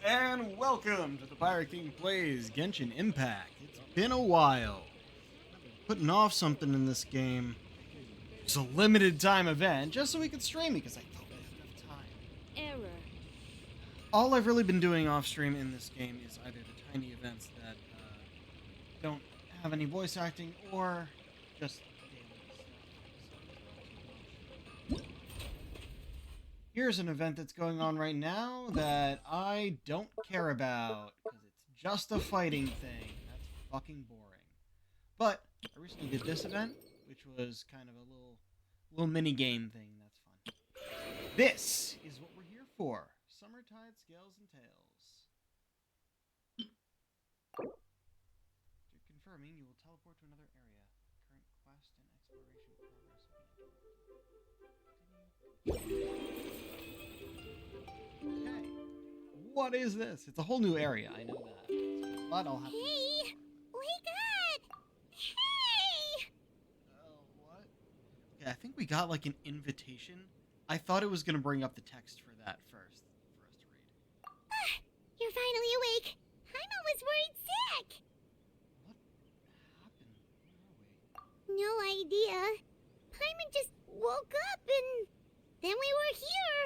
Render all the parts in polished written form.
And welcome to the Pirate King Plays Genshin Impact. It's been a while. Putting off something in this game. It's a limited time event just so we could stream because I thought we had enough time. Error. All I've really been doing off stream in this game is either the tiny events that don't have any voice acting or just daily stuff. Here's an event that's going on right now that I don't care about because it's just a fighting thing. That's fucking boring. But I recently did this event, which was kind of a little mini game thing. That's fun. This is what we're here for. Summertide Scales and Tails. After confirming, you will teleport to another area. Current quest and exploration progress will be interrupted. Okay. What is this? It's a whole new area, I know that. But I'll have to... Hey! Wake up! Hey! What? Okay, I think we got like an invitation. I thought it was going to bring up the text for that first, for us to read. You're finally awake. Paimon was worried sick. What happened? Where are we? No idea. Paimon just woke up and then we were here.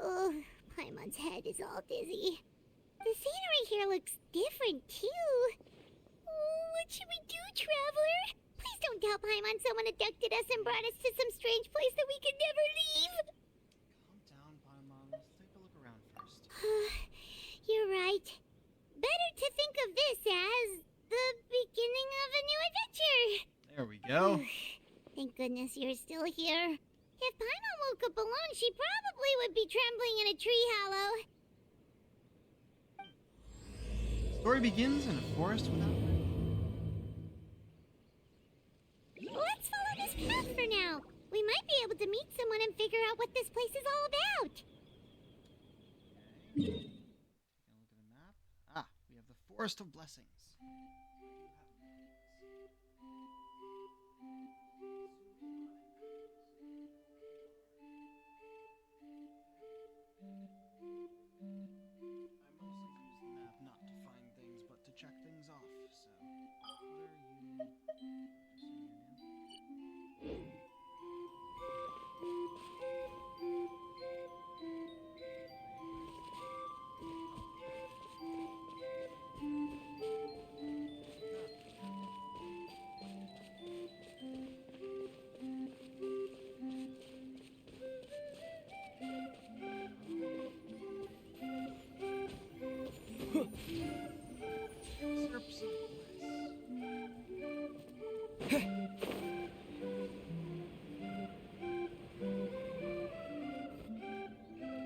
Oh, Paimon's head is all dizzy. The scenery here looks different too. Oh, what should we do, Traveler? Please don't tell Paimon someone abducted us and brought us to some strange place that we could never leave. Calm down, Paimon. Let's take a look around first. You're right. Better to think of this as the beginning of a new adventure. There we go. Thank goodness you're still here. If Paimon woke up alone, she probably would be trembling in a tree hollow. Story begins in a forest without rain. Let's follow this path for now. We might be able to meet someone and figure out what this place is all about. Okay. Taking a look at the map. Ah, we have the Forest of Blessings. I mostly use the map not to find things, but to check things off. So, what are you? Usurps of bliss.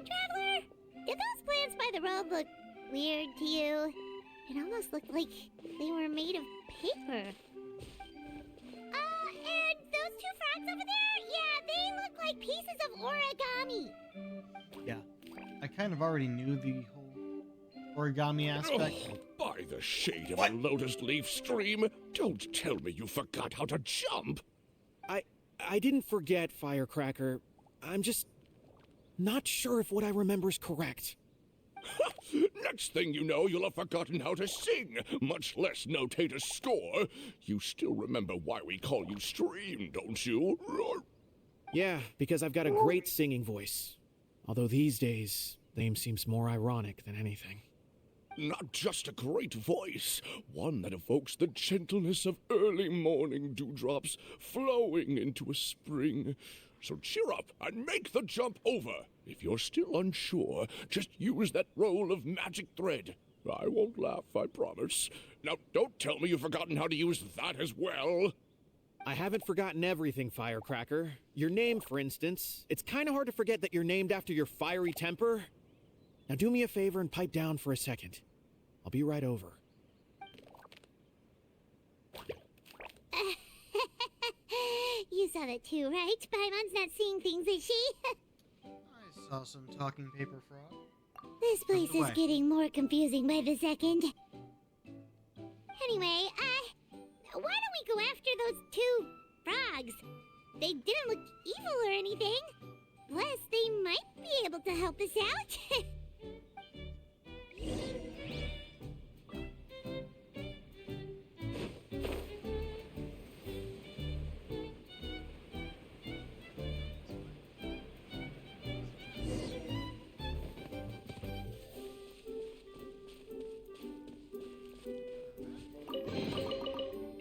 Traveler, did those plants by the road look weird to you? It almost looked like they were made of paper. And those two frogs over there? Yeah, they look like pieces of origami. Yeah, I kind of already knew the whole origami aspect. Oh, by the shade of a lotus leaf stream, don't tell me you forgot how to jump. I didn't forget, Firecracker. I'm just not sure if what I remember is correct. Next thing you know, you'll have forgotten how to sing, much less notate a score. You still remember why we call you Stream, don't you? Yeah, because I've got a great singing voice. Although these days, the name seems more ironic than anything. Not just a great voice, one that evokes the gentleness of early morning dewdrops flowing into a spring. So cheer up and make the jump over. If you're still unsure, just use that roll of magic thread. I won't laugh, I promise. Now, don't tell me you've forgotten how to use that as well. I haven't forgotten everything, Firecracker. Your name, for instance. It's kind of hard to forget that you're named after your fiery temper. Now do me a favor and pipe down for a second. I'll be right over. You saw that too, right? Paimon's not seeing things, is she? I saw some talking paper frog. This place is Way. getting more confusing by the second. Anyway, why don't we go after those two frogs? They didn't look evil or anything. Plus, they might be able to help us out.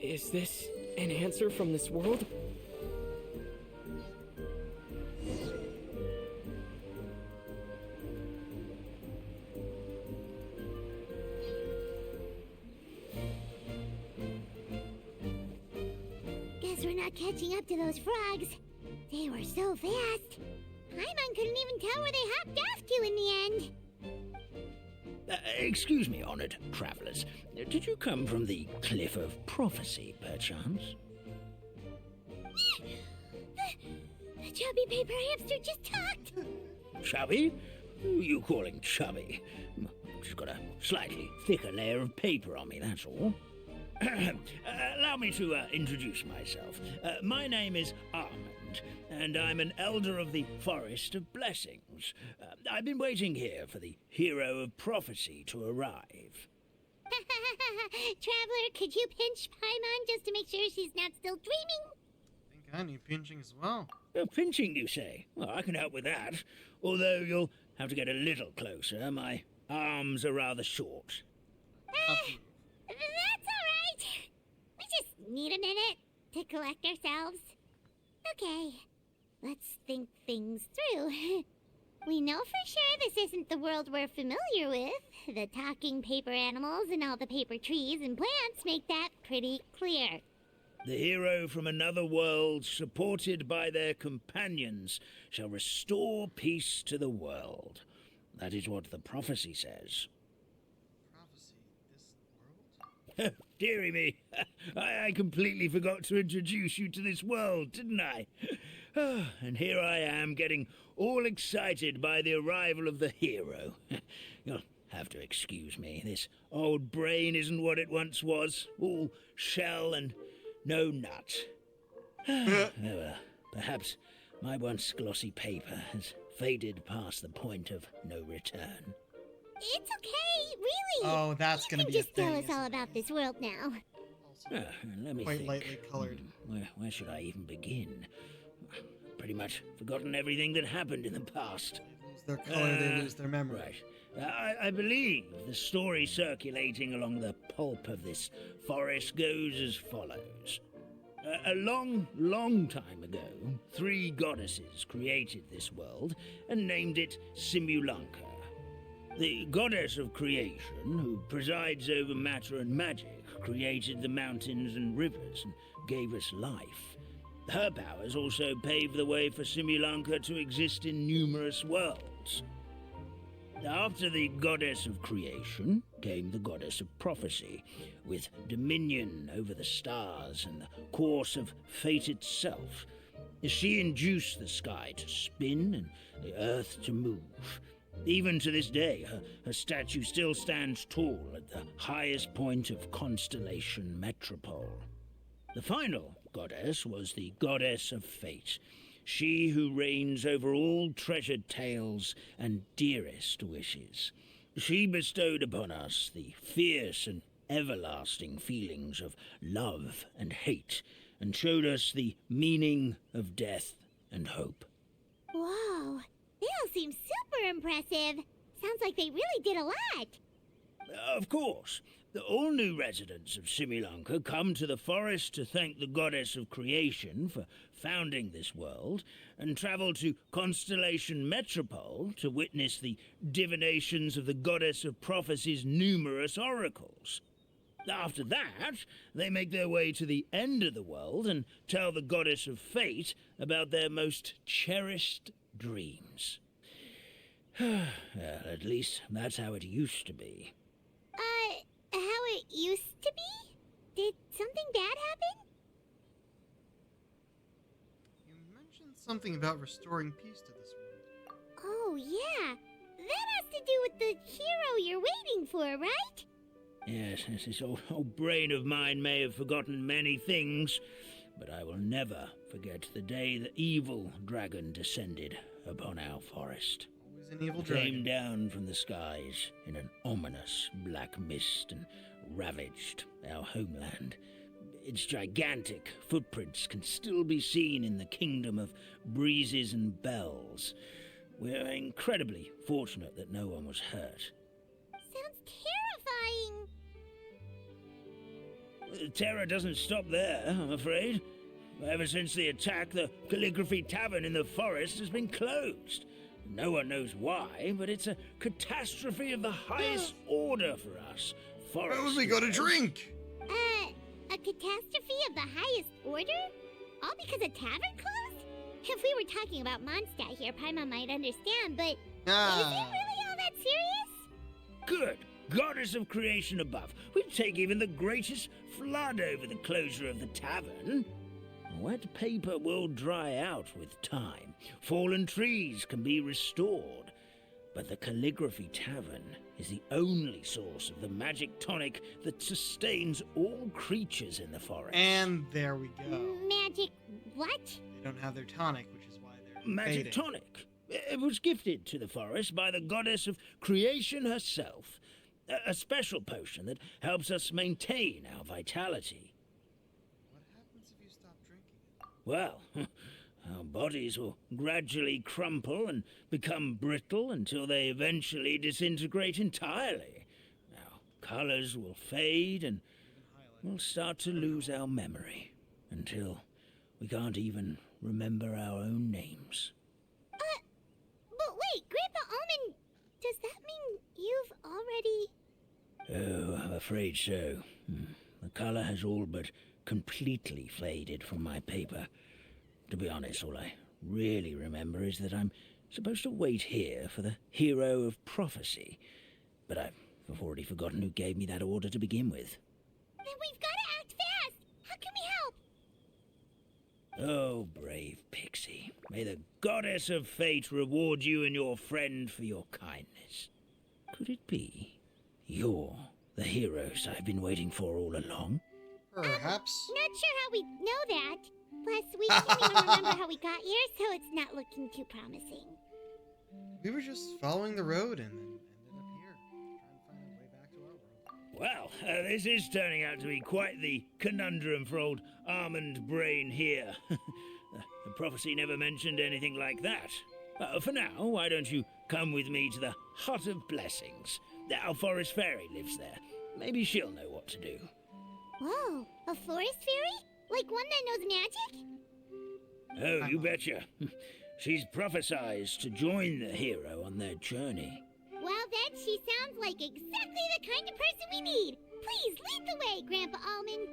Is this an answer from this world? Guess we're not catching up to those frogs. They were so fast. Paimon couldn't even tell where they hopped off to in the end. Excuse me, honored travelers. Did you come from the Cliff of Prophecy, perchance? The chubby paper hamster just talked. Chubby? Who are you calling chubby? Just got a slightly thicker layer of paper on me, that's all. Allow me to introduce myself. My name is Armand, and I'm an elder of the Forest of Blessings. I've been waiting here for the hero of prophecy to arrive. Traveler, could you pinch Paimon just to make sure she's not still dreaming? I think I need pinching as well. Pinching, you say? Well, I can help with that. Although you'll have to get a little closer. My arms are rather short. That's alright. We just need a minute to collect ourselves. Okay, let's think things through. We know for sure this isn't the world we're familiar with. The talking paper animals and all the paper trees and plants make that pretty clear. The hero from another world, supported by their companions, shall restore peace to the world. That is what the prophecy says. Prophecy, this world? Dearie me, I completely forgot to introduce you to this world, didn't I? And here I am, getting all excited by the arrival of the hero. You'll have to excuse me. This old brain isn't what it once was, all shell and no nut. Oh, well, perhaps my once glossy paper has faded past the point of no return. It's okay, really. Oh, that's You gonna can be a just tell thing, us all isn't about this world now. Also, Let me quite think. lightly colored. Where should I even begin? Pretty much forgotten everything that happened in the past. They lose their color, they lose their memory. Right. I believe the story circulating along the pulp of this forest goes as follows. A long, long time ago, 3 goddesses created this world and named it Simulanka. The goddess of creation, who presides over matter and magic, created the mountains and rivers and gave us life. Her powers also paved the way for Simulanka to exist in numerous worlds. After the goddess of creation came the goddess of prophecy, with dominion over the stars and the course of fate itself. She induced the sky to spin and the earth to move. Even to this day, her statue still stands tall at the highest point of Constellation Metropole. The final goddess was the goddess of fate, she who reigns over all treasured tales and dearest wishes. She bestowed upon us the fierce and everlasting feelings of love and hate, and showed us the meaning of death and hope. Whoa, they all seem super impressive. Sounds like they really did a lot. Of course, all new residents of Simulanka come to the forest to thank the goddess of creation for founding this world, and travel to Constellation Metropole to witness the divinations of the goddess of prophecy's numerous oracles. After that, they make their way to the end of the world and tell the goddess of fate about their most cherished dreams. Well, at least that's how it used to be. How it used to be? Did something bad happen? You mentioned something about restoring peace to this world. Oh, yeah. That has to do with the hero you're waiting for, right? Yes, this old brain of mine may have forgotten many things, but I will never forget the day the evil dragon descended upon our forest. Always an evil Came dragon. down from the skies in an ominous black mist and ravaged our homeland. Its gigantic footprints can still be seen in the kingdom of breezes and bells. We're incredibly fortunate that no one was hurt. Sounds terrifying. Terror doesn't stop there, I'm afraid. Ever since the attack, the Calligraphy Tavern in the forest has been closed. No one knows why, but it's a catastrophe of the highest order for us. Where would we go to drink? A catastrophe of the highest order? All because a tavern closed? If we were talking about Mondstadt here, Paimon might understand, but is it really all that serious? Good. Goddess of creation above. We'd take even the greatest flood over the closure of the tavern. Wet paper will dry out with time. Fallen trees can be restored. But the Calligraphy Tavern is the only source of the magic tonic that sustains all creatures in the forest. And there we go. Magic what? They don't have their tonic, which is why they're Magic fading. tonic. It was gifted to the forest by the goddess of creation herself. A special potion that helps us maintain our vitality. What happens if you stop drinking it? Well, our bodies will gradually crumple and become brittle until they eventually disintegrate entirely. Our colors will fade and we'll start to lose our memory until we can't even remember our own names. But wait, Grandpa Almond, does that mean you've already... Oh, I'm afraid so. The color has all but completely faded from my paper. To be honest, all I really remember is that I'm supposed to wait here for the hero of prophecy. But I've already forgotten who gave me that order to begin with. Then we've got to act fast! How can we help? Oh, brave Pixie. May the goddess of fate reward you and your friend for your kindness. Could it be you're the heroes I've been waiting for all along? Perhaps. Not sure how we know that. Plus, we can't even remember how we got here, so it's not looking too promising. We were just following the road and then ended up here, trying to find our way back to our world. Well, this is turning out to be quite the conundrum for old Almond Brain here. The prophecy never mentioned anything like that. For now, why don't you come with me to the Hut of Blessings? Our forest fairy lives there. Maybe she'll know what to do. Whoa, a forest fairy? Like one that knows magic? Oh, you betcha. She's prophesized to join the hero on their journey. Well, then she sounds like exactly the kind of person we need. Please lead the way, Grandpa Almond.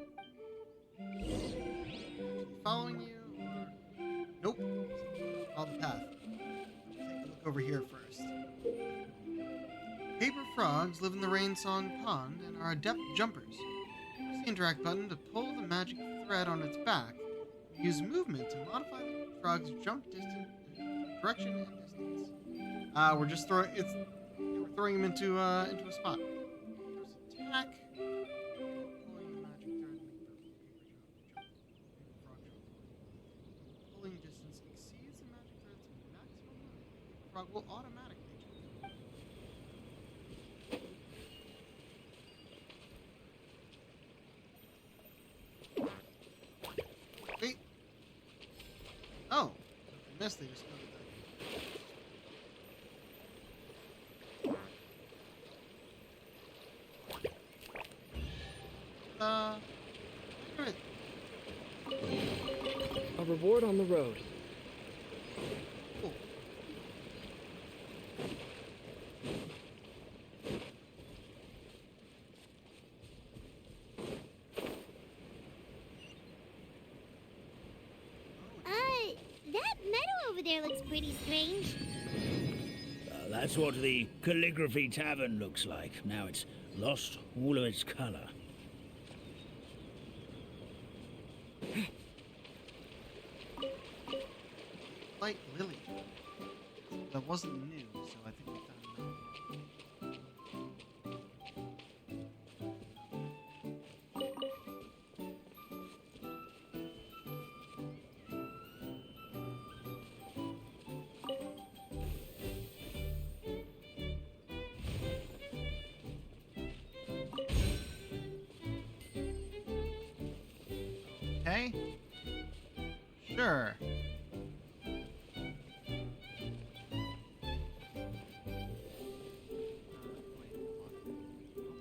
Following you? Nope. Follow the path. Take a look over here first. Paper frogs live in the Rainsong Pond and are adept jumpers. Use the interact button to pull the magic thread on its back. Use movement to modify the frog's jump distance, direction, and distance. We're just throwing we're throwing him into a spot. First attack. Pulling the magic thread. Pulling distance exceeds the magic thread's maximum limit. The frog will automatically jump. Wait. Oh. I missed they just go good. A reward on the road. Cool. That meadow over there looks pretty strange. That's what the Calligraphy Tavern looks like. Now it's lost all of its color. Like Lily. That wasn't new, so I think we found another one. Okay. Sure.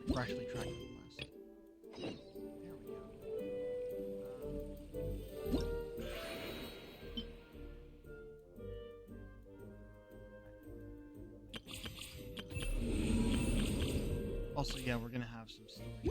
We're actually tracking the list. There we go. Also, yeah, we're gonna have some story.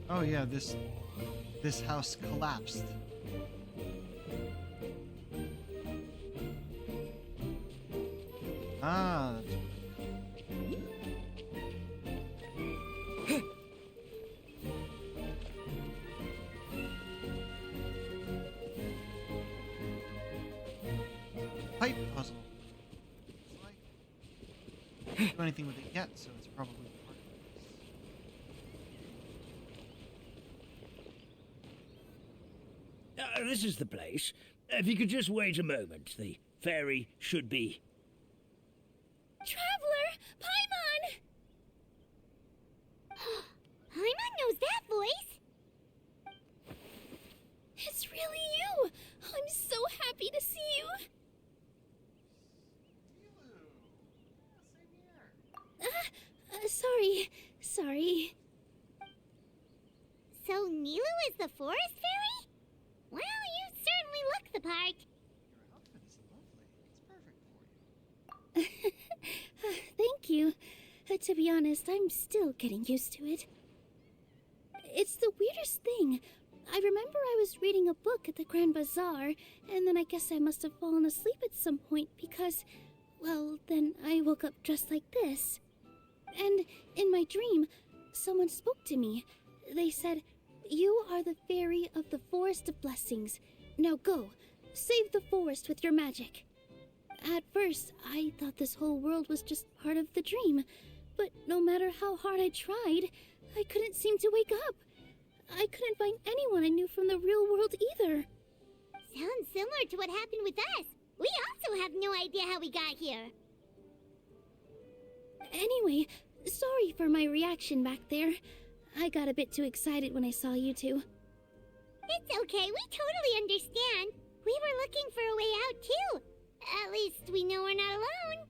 Oh yeah, this house collapsed. Ah, that's pipe puzzle. It's like, can't do anything with it yet, so it's probably part of this. This is the place. If you could just wait a moment, the ferry should be... Traveler! Paimon! Paimon knows that voice! It's really you! I'm so happy to see you! Sorry. So Nilu is the forest fairy? Well, you certainly look the part. Your outfit is lovely. It's perfect for you. Thank you. To be honest, I'm still getting used to it. It's the weirdest thing. I remember I was reading a book at the Grand Bazaar, and then I guess I must have fallen asleep at some point because, well, then I woke up dressed like this. And in my dream, someone spoke to me. They said, "You are the fairy of the Forest of Blessings. Now go, save the forest with your magic." At first, I thought this whole world was just part of the dream, but no matter how hard I tried, I couldn't seem to wake up. I couldn't find anyone I knew from the real world either. Sounds similar to what happened with us. We also have no idea how we got here. Anyway, sorry for my reaction back there. I got a bit too excited when I saw you two. It's okay, we totally understand. We were looking for a way out too. At least we know we're not alone.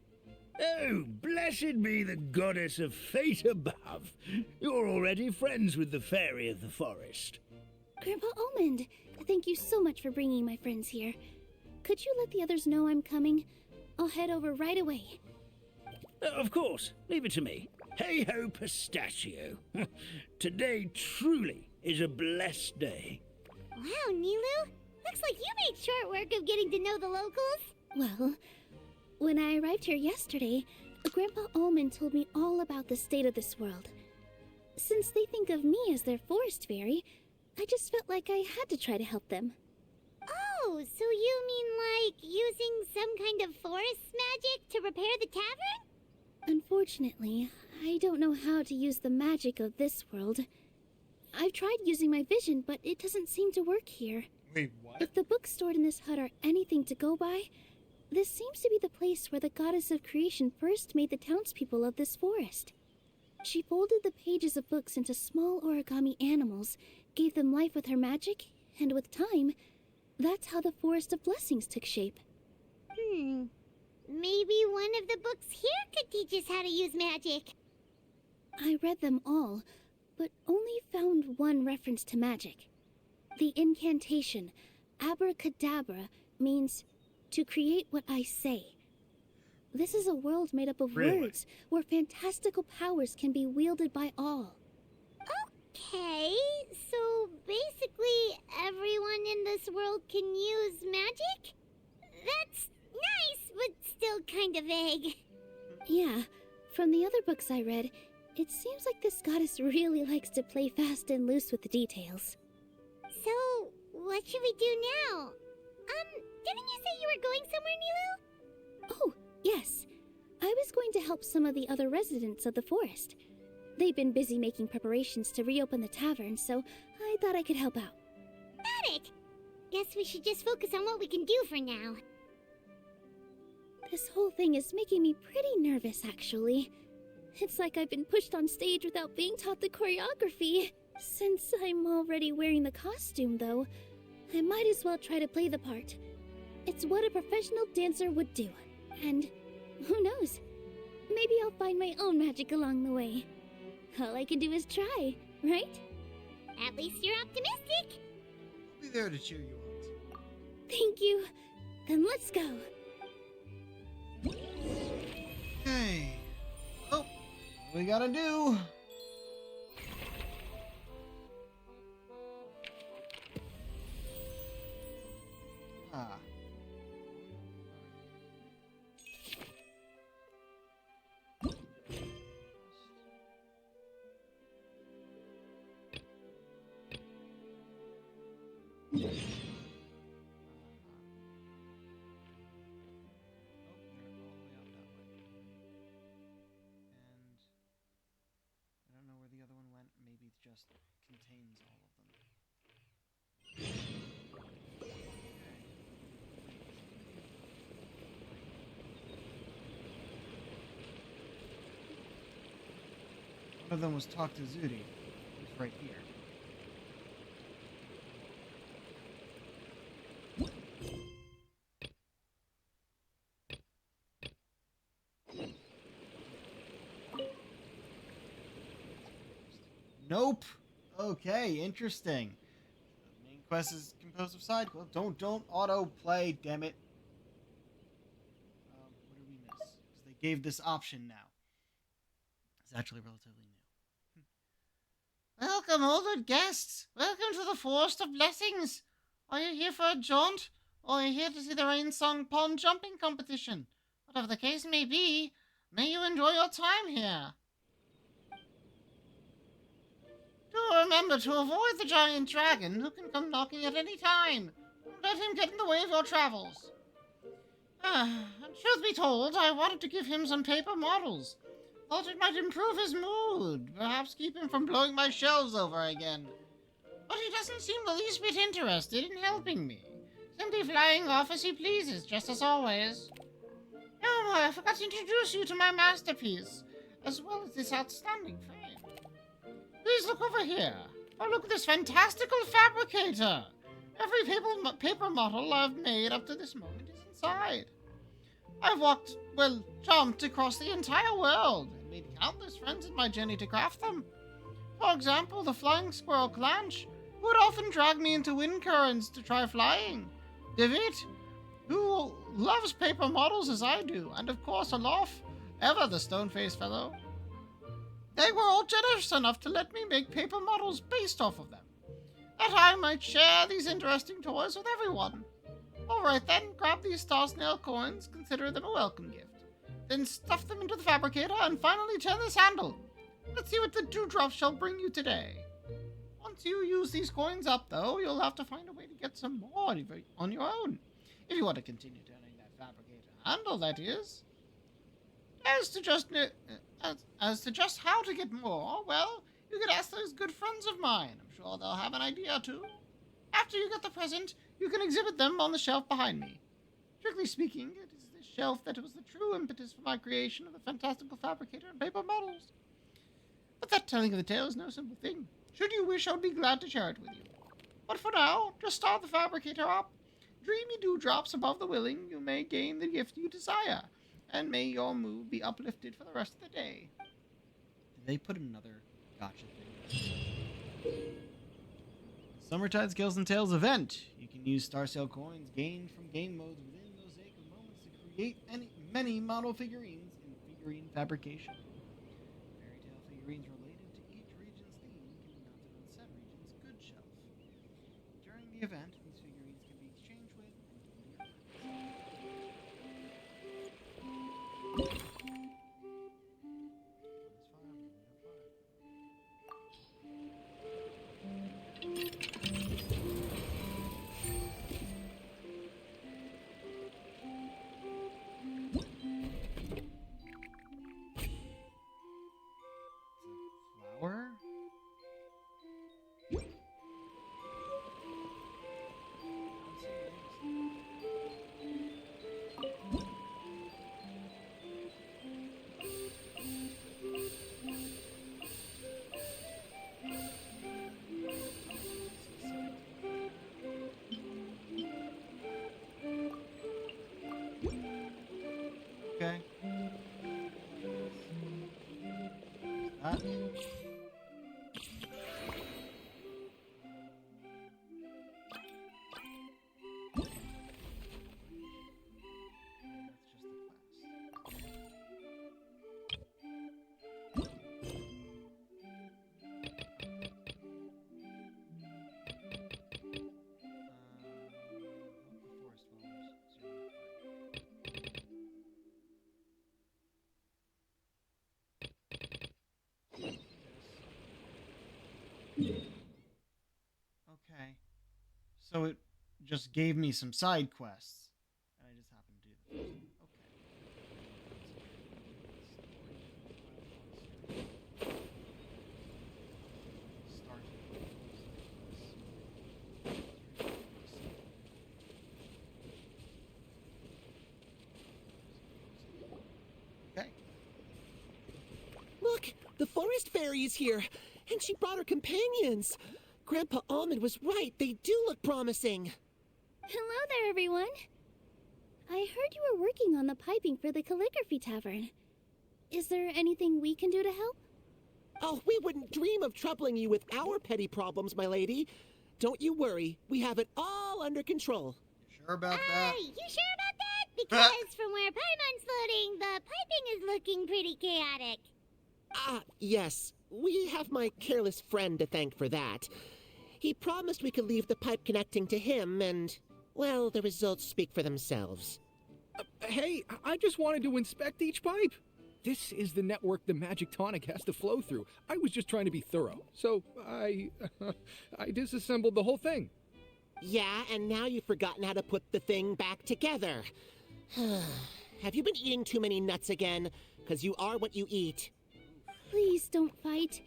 Oh, blessed be the goddess of fate above. You're already friends with the fairy of the forest. Grandpa Almond, thank you so much for bringing my friends here. Could you let the others know I'm coming? I'll head over right away. Of course, leave it to me. Hey ho, pistachio. Today truly is a blessed day. Wow, Nilu. Looks like you made short work of getting to know the locals. Well, when I arrived here yesterday, Grandpa Almond told me all about the state of this world. Since they think of me as their forest fairy, I just felt like I had to try to help them. Oh, so you mean like using some kind of forest magic to repair the tavern? Unfortunately, I don't know how to use the magic of this world. I've tried using my vision, but it doesn't seem to work here. Wait, what? If the books stored in this hut are anything to go by, this seems to be the place where the goddess of creation first made the townspeople of this forest. She folded the pages of books into small origami animals, gave them life with her magic, and with time, that's how the Forest of Blessings took shape. Maybe one of the books here could teach us how to use magic. I read them all, but only found one reference to magic. The incantation, abracadabra, means to create what I say. This is a world made up of words, where fantastical powers can be wielded by all. Okay, so basically everyone in this world can use magic? That's nice, but still kind of vague. Yeah, from the other books I read, it seems like this goddess really likes to play fast and loose with the details. So, what should we do now? Didn't you say you were going somewhere, Nilu? Oh, yes. I was going to help some of the other residents of the forest. They've been busy making preparations to reopen the tavern, so I thought I could help out. Got it! Guess we should just focus on what we can do for now. This whole thing is making me pretty nervous, actually. It's like I've been pushed on stage without being taught the choreography. Since I'm already wearing the costume, though, I might as well try to play the part. It's what a professional dancer would do. And who knows? Maybe I'll find my own magic along the way. All I can do is try, right? At least you're optimistic. I'll be there to cheer you on. Thank you. Then let's go. Okay. Oh, what do we gotta do? Ah. I don't know where the other one went. Maybe it just contains all of them. One of them was talk to Zudi. He's right here. Nope. Okay, interesting. The main quest is composed of side quests. Don't auto play, damn it. What did we miss? Because they gave this option now. It's actually relatively new. Welcome, honored guests. Welcome to the Forest of Blessings. Are you here for a jaunt, or are you here to see the Rain Song Pond jumping competition? Whatever the case may be, may you enjoy your time here. Do remember to avoid the giant dragon, who can come knocking at any time. Don't let him get in the way of your travels. And truth be told, I wanted to give him some paper models. Thought it might improve his mood, perhaps keep him from blowing my shelves over again. But he doesn't seem the least bit interested in helping me, simply flying off as he pleases, just as always. Oh, I forgot to introduce you to my masterpiece, as well as this outstanding frame. Please look over here. Oh, look at this fantastical fabricator. Every paper model I've made up to this moment is inside. I've jumped across the entire world and made countless friends in my journey to craft them. For example, the flying squirrel Clanch, who would often drag me into wind currents to try flying. Divit, who loves paper models as I do, and of course Alof, ever the stone-faced fellow. They were all generous enough to let me make paper models based off of them, that I might share these interesting toys with everyone. Alright then, grab these star snail coins, consider them a welcome gift. Then stuff them into the fabricator and finally turn this handle. Let's see what the dewdrops shall bring you today. Once you use these coins up, though, you'll have to find a way to get some more on your own. If you want to continue turning that fabricator handle, that is. As to just how to get more, well, you could ask those good friends of mine. I'm sure they'll have an idea too. After you get the present, you can exhibit them on the shelf behind me. Strictly speaking, it is this shelf that was the true impetus for my creation of the fantastical fabricator and paper models. But that telling of the tale is no simple thing. Should you wish, I would be glad to share it with you. But for now, just start the fabricator up. Dreamy dewdrops above the willing, you may gain the gift you desire, and may your mood be uplifted for the rest of the day. Did they put another gotcha thing? Summertide Scales and Tales event. You can use Star Sail coins gained from game modes within Mosaic of Moments to create many model figurines in figurine fabrication. Fairy tale figurines related to each region's theme can be mounted on said region's goods shelf. During the event, these figurines can be exchanged with and gain different. Flower? So it just gave me some side quests, and I just happened to do the first one. Okay. Okay. Look, the forest fairy is here, and she brought her companions. Grandpa Almond was right. They do look promising. Hello there, everyone. I heard you were working on the piping for the calligraphy tavern. Is there anything we can do to help? Oh, we wouldn't dream of troubling you with our petty problems, my lady. Don't you worry. We have it all under control. You sure about that? You sure about that? Because from where Paimon's floating, the piping is looking pretty chaotic. Ah, yes. We have my careless friend to thank for that. He promised we could leave the pipe connecting to him, and, well, the results speak for themselves. Hey, I just wanted to inspect each pipe. This is the network the magic tonic has to flow through. I was just trying to be thorough. So I disassembled the whole thing. Yeah, and now you've forgotten how to put the thing back together. Have you been eating too many nuts again? 'Cause you are what you eat. Please don't fight.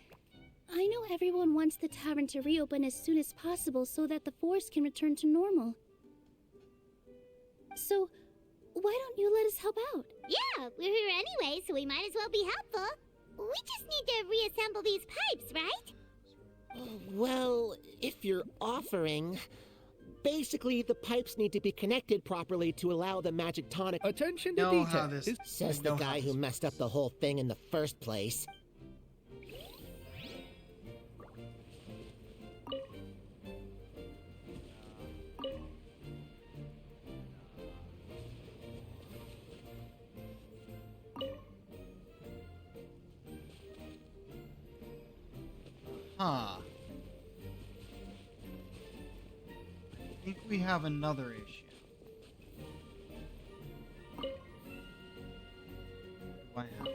I know everyone wants the tavern to reopen as soon as possible so that the forest can return to normal. So, why don't you let us help out? Yeah, we're here anyway, so we might as well be helpful. We just need to reassemble these pipes, right? Well, if you're offering... Basically, the pipes need to be connected properly to allow the magic tonic... Attention to Know how detail. this- Says I the know how guy this who messed up the whole thing in the first place. Huh. I think we have another issue. Do I have to?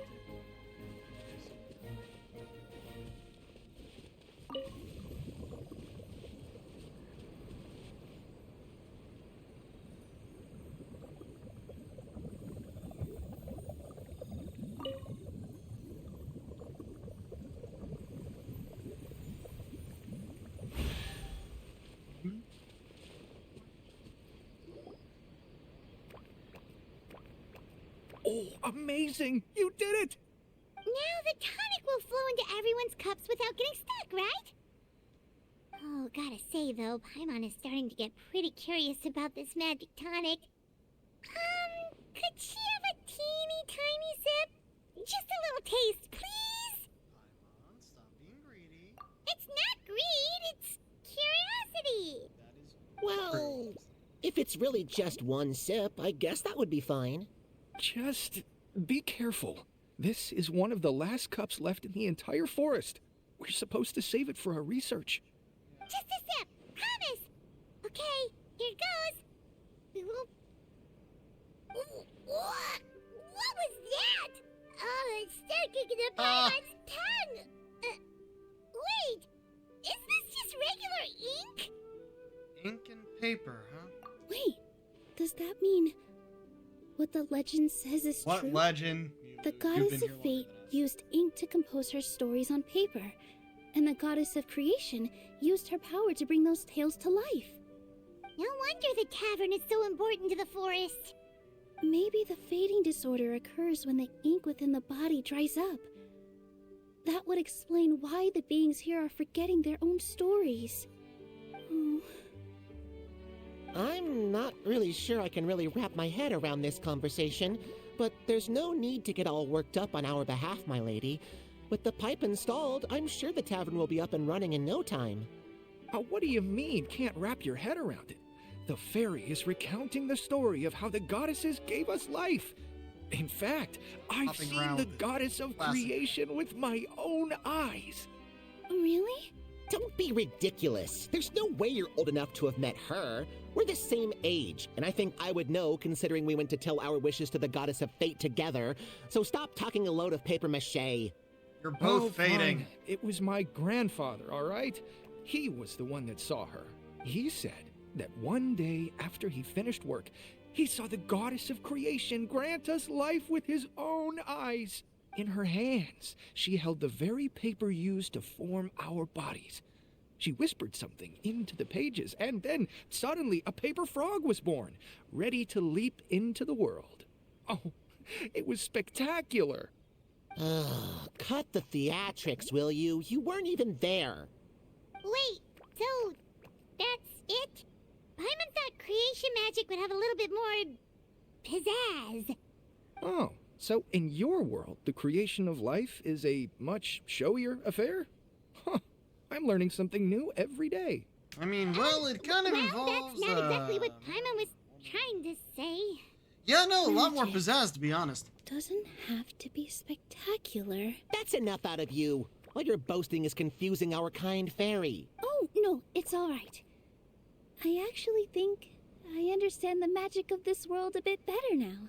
Oh, amazing! You did it! Now the tonic will flow into everyone's cups without getting stuck, right? Oh, gotta say though, Paimon is starting to get pretty curious about this magic tonic. Could she have a teeny tiny sip? Just a little taste, please? Paimon, stop being greedy. It's not greed, it's curiosity. That is. Well, if it's really just one sip, I guess that would be fine. Just be careful. This is one of the last cups left in the entire forest. We're supposed to save it for our research. Just a sip, promise. Okay, here goes. We will. Ooh, what? What was that? Oh, it's sticking to Paimon's tongue. Wait, is this just regular ink? Ink and paper, huh? Wait, does that mean what the legend says is What true? legend? The You've goddess been of here longer fate than us. used ink to compose her stories on paper, and the goddess of creation used her power to bring those tales to life. No wonder the tavern is so important to the forest. Maybe the fading disorder occurs when the ink within the body dries up. That would explain why the beings here are forgetting their own stories. Oh, I'm not really sure I can really wrap my head around this conversation, but there's no need to get all worked up on our behalf, my lady. With the pipe installed, I'm sure the tavern will be up and running in no time. What do you mean, can't wrap your head around it? The fairy is recounting the story of how the goddesses gave us life. In fact, I've Hopping seen around the with goddess of classic. creation with my own eyes. really? Don't be ridiculous. There's no way you're old enough to have met her. We're the same age, and I think I would know considering we went to tell our wishes to the goddess of fate together. So stop talking a load of paper mache. You're both Oh, fading. fine. It was my grandfather, all right? He was the one that saw her. He said that one day after he finished work, he saw the goddess of creation grant us life with his own eyes. In her hands, she held the very paper used to form our bodies. She whispered something into the pages, and then suddenly a paper frog was born, ready to leap into the world. Oh, it was spectacular. Ugh, cut the theatrics, will you? You weren't even there. Wait, so that's it? Paimon thought creation magic would have a little bit more pizzazz. Oh, so in your world, the creation of life is a much showier affair? Huh, I'm learning something new every day. I mean, well, it kind of Well, involves. that's not exactly what Paimon was trying to say. Yeah, no, a lot more Magic. pizzazz, to be honest. Doesn't have to be spectacular. That's enough out of you. All your boasting is confusing our kind fairy. Oh, no, it's all right. I actually think I understand the magic of this world a bit better now.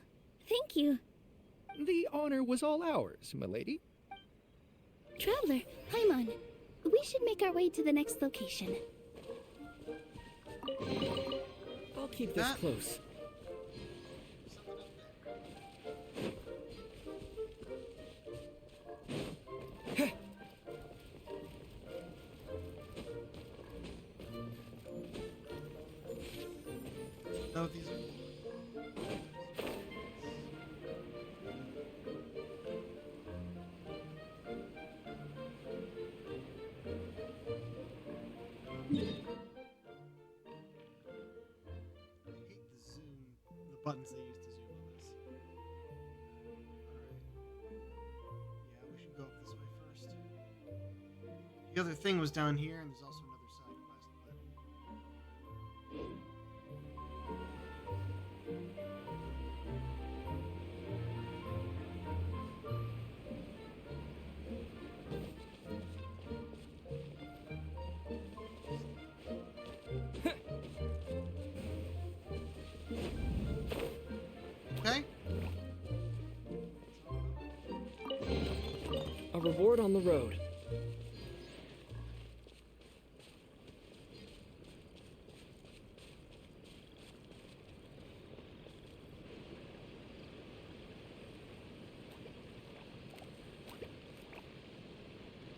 Thank you. The honor was all ours, milady. Traveler, Paimon, we should make our way to the next location. I'll keep this That- close. Know what these are? I hate the zoom, the buttons they use to zoom on this. Alright. Yeah, we should go up this way first. The other thing was down here, and there's also another side quest, but okay. A reward on the road.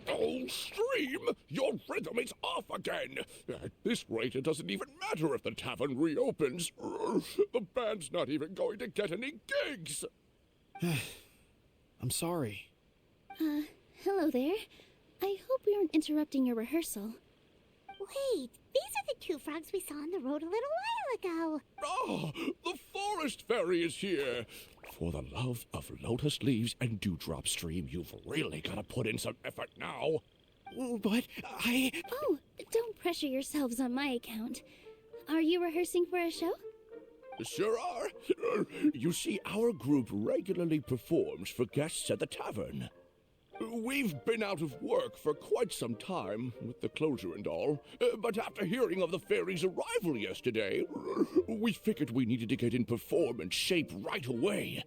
Oh, Stream! Your rhythm is off again! At this rate, it doesn't even matter if the tavern reopens. The band's not even going to get any gigs! I'm sorry. Hello there. I hope we aren't interrupting your rehearsal. Wait, these are the two frogs we saw on the road a little while ago. Ah, the forest fairy is here! For the love of lotus leaves and dewdrop stream, you've really got to put in some effort now. But Oh, don't pressure yourselves on my account. Are you rehearsing for a show? Sure are. You see, our group regularly performs for guests at the tavern. We've been out of work for quite some time, with the closure and all, but after hearing of the fairy's arrival yesterday, we figured we needed to get in performance shape right away.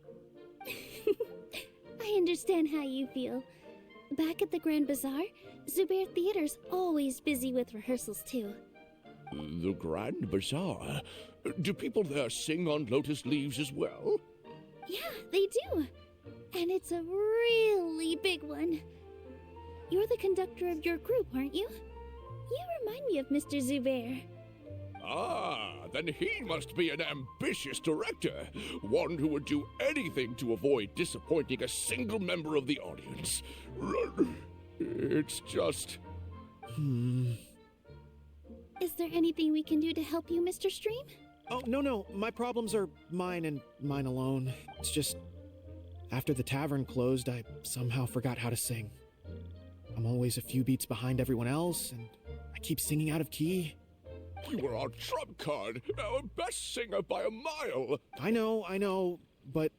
I understand how you feel. Back at the Grand Bazaar, Zubair Theater's always busy with rehearsals too. The Grand Bazaar? Do people there sing on lotus leaves as well? Yeah, they do. And it's a really big one. You're the conductor of your group, aren't you? You remind me of Mr. Zubair. Ah, then he must be an ambitious director, one who would do anything to avoid disappointing a single member of the audience. It's just... Is there anything we can do to help you, Mr. Stream? Oh, no. My problems are mine and mine alone. It's just, after the tavern closed, I somehow forgot how to sing. I'm always a few beats behind everyone else, and I keep singing out of key. You were our trump card, our best singer by a mile. I know, but...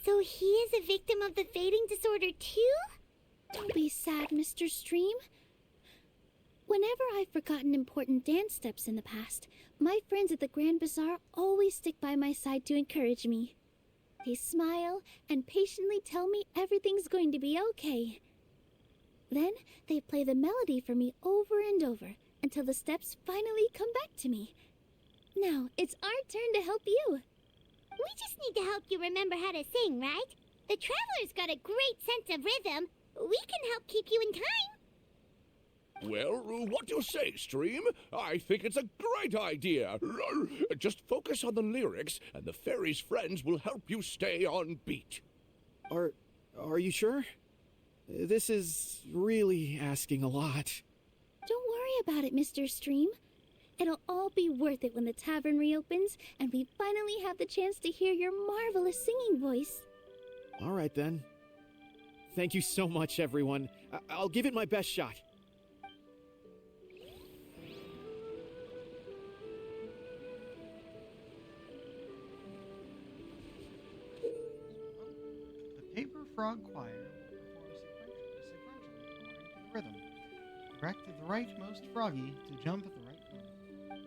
So he is a victim of the fading disorder too? Don't be sad, Mr. Stream. Whenever I've forgotten important dance steps in the past, my friends at the Grand Bazaar always stick by my side to encourage me. They smile and patiently tell me everything's going to be okay. Then they play the melody for me over and over, until the steps finally come back to me. Now, it's our turn to help you. We just need to help you remember how to sing, right? The Traveler's got a great sense of rhythm. We can help keep you in time. Well, what do you say, Stream? I think it's a great idea. Just focus on the lyrics, and the fairy's friends will help you stay on beat. Are you sure? This is really asking a lot. Don't worry about it, Mr. Stream. It'll all be worth it when the tavern reopens and we finally have the chance to hear your marvelous singing voice. All right, then. Thank you so much, everyone. I'll give it my best shot. The Paper Frog Choir will perform sequentially according to the rhythm. Direct the rightmost froggy to jump at the right time. There may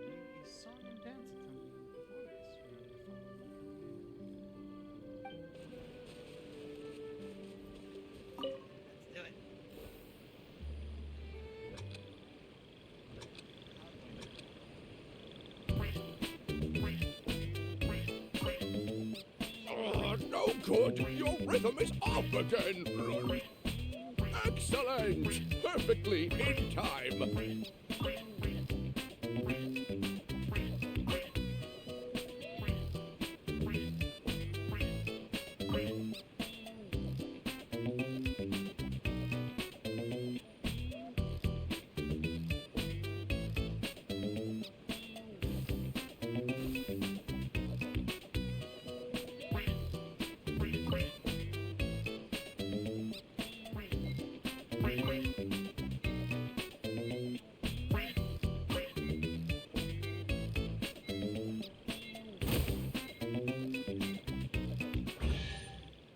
be song and dance accompanying the performance. Let's do it. No good. Your rhythm is off again. Excellent. Perfectly in time.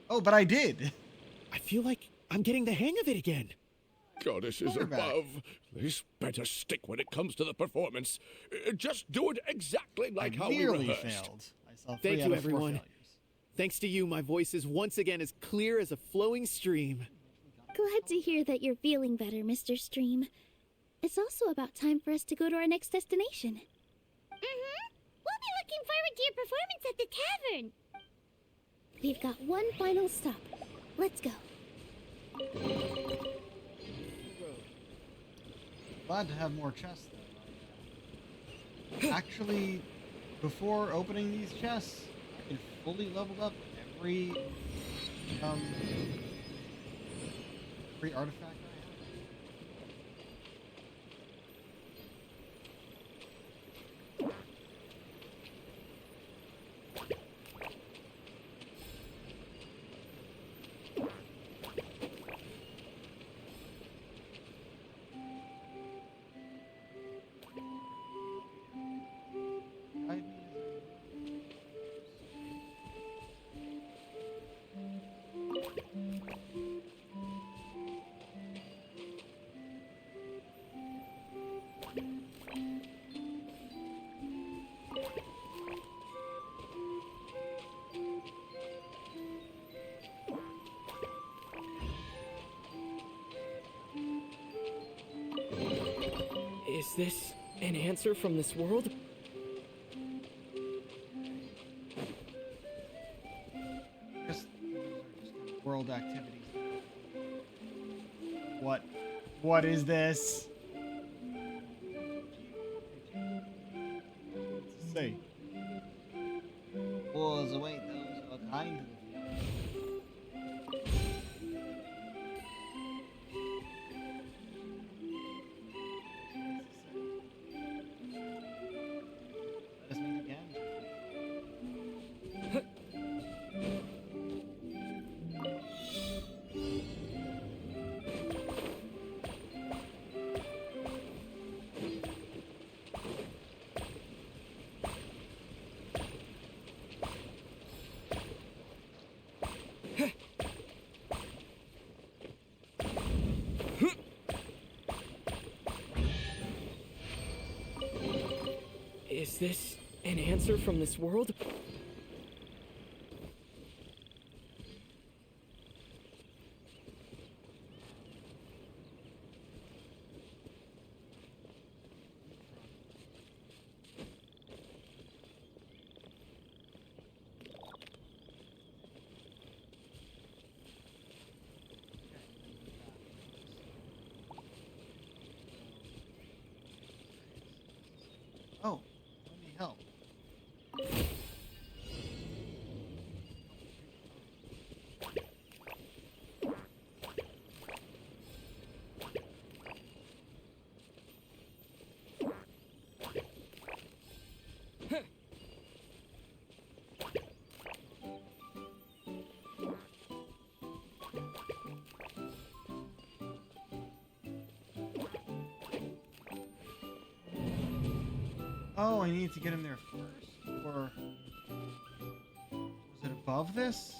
Oh, but I did. I feel like I'm getting the hang of it again. Goddesses Quarterback. above. This better stick when it comes to the performance. Just do it exactly like I how nearly we rehearsed. failed. I saw Thank 3 you, out of 4 everyone. failures. Thanks to you, my voice is once again as clear as a flowing stream. Glad to hear that you're feeling better, Mr. Stream. It's also about time for us to go to our next destination. We'll be looking forward to your performance at the tavern. We've got one final stop. Let's go. Glad to have more chests, though. Actually, before opening these chests, I can fully leveled up every artifact I have. Guide me as Is this an answer from this world? just world activities. What is this? What's it say? Wars await those who are kind to the few. Let us meet again. Is this an answer from this world? Oh, let me help. Oh, I need to get him there first? Or was it above this?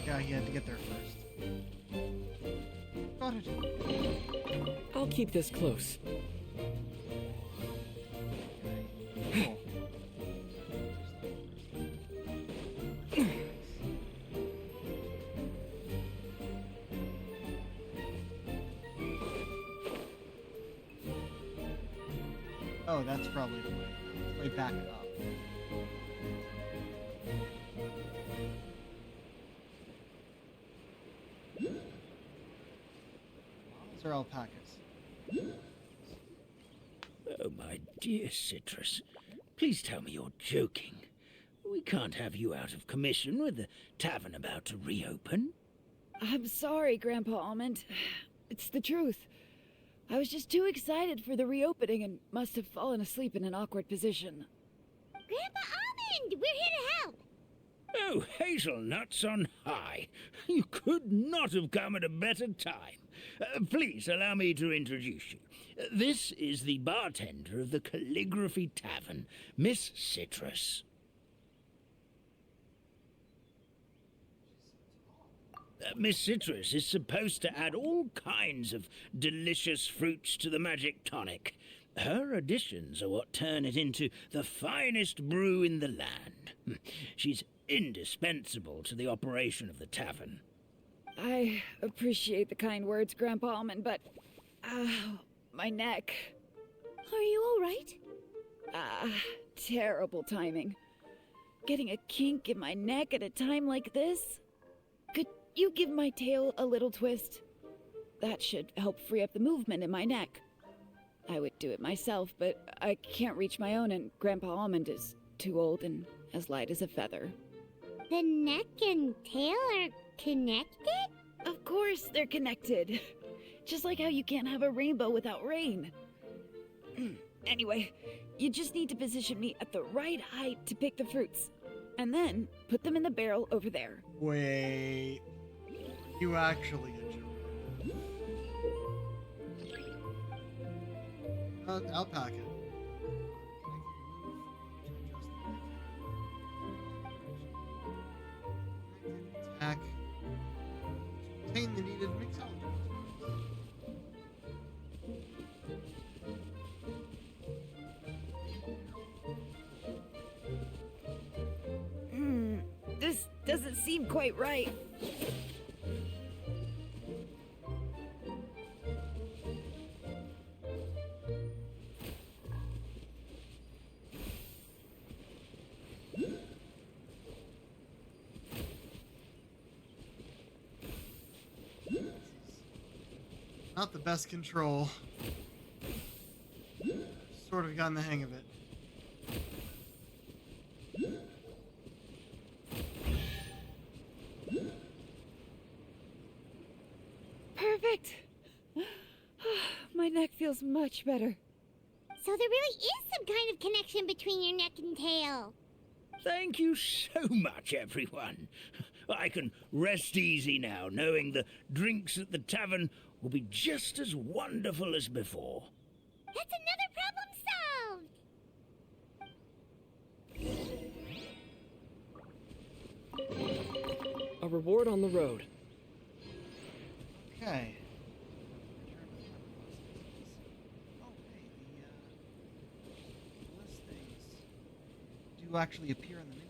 Yeah, he had to get there first. Got it. I'll keep this close. Cool. Oh, that's probably the way. It's way back up. Models or alpacas? Oh, my dear Citrus, please tell me you're joking. We can't have you out of commission with the tavern about to reopen. I'm sorry, Grandpa Almond. It's the truth. I was just too excited for the reopening and must have fallen asleep in an awkward position. Grandpa Almond, we're here to help. Oh, hazelnuts on high. You could not have come at a better time. Please allow me to introduce you. This is the bartender of the Calligraphy Tavern, Miss Citrus. Miss Citrus is supposed to add all kinds of delicious fruits to the magic tonic. Her additions are what turn it into the finest brew in the land. She's indispensable to the operation of the tavern. I appreciate the kind words, Grandpa Almond, but... my neck. Are you all right? Terrible timing. Getting a kink in my neck at a time like this? Could you give my tail a little twist? That should help free up the movement in my neck. I would do it myself, but I can't reach my own, and Grandpa Almond is too old and as light as a feather. The neck and tail are connected? Of course they're connected. Just like how you can't have a rainbow without rain. Anyway, you just need to position me at the right height to pick the fruits. And then put them in the barrel over there. Wait. You actually a jerk. Alpaca. Attack. To obtain the needed mixology. This doesn't seem quite right. Not the best control. Sort of gotten the hang of it. Perfect. My neck feels much better. So there really is some kind of connection between your neck and tail. Thank you so much, everyone. I can rest easy now, knowing the drinks at the tavern will be just as wonderful as before. That's another problem solved. reward on the road. Okay. Oh, hey, the list things do actually appear in the minimap.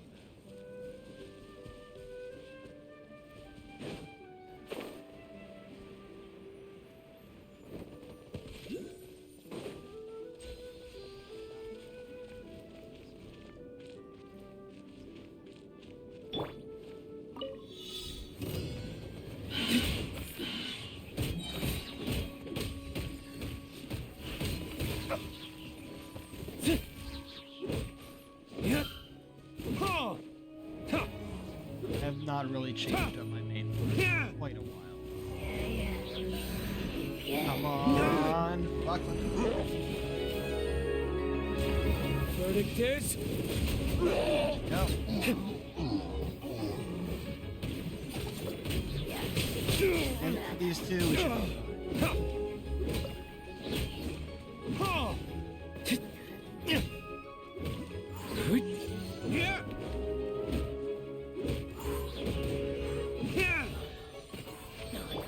I have not really changed up my main in quite a while. Come on, fuck. Verdict is... Go. And for these two, we should.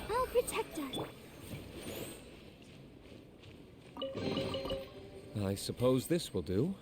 I'll protect us. I suppose this will do.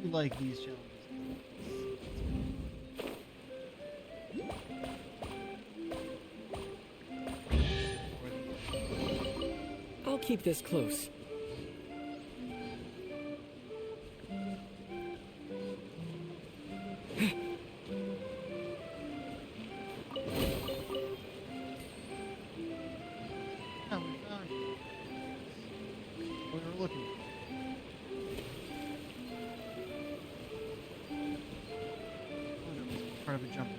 I do like these challenges. I'll keep this close. Yeah, we found it. What we were looking for. Oh, that was part of a jumping jump.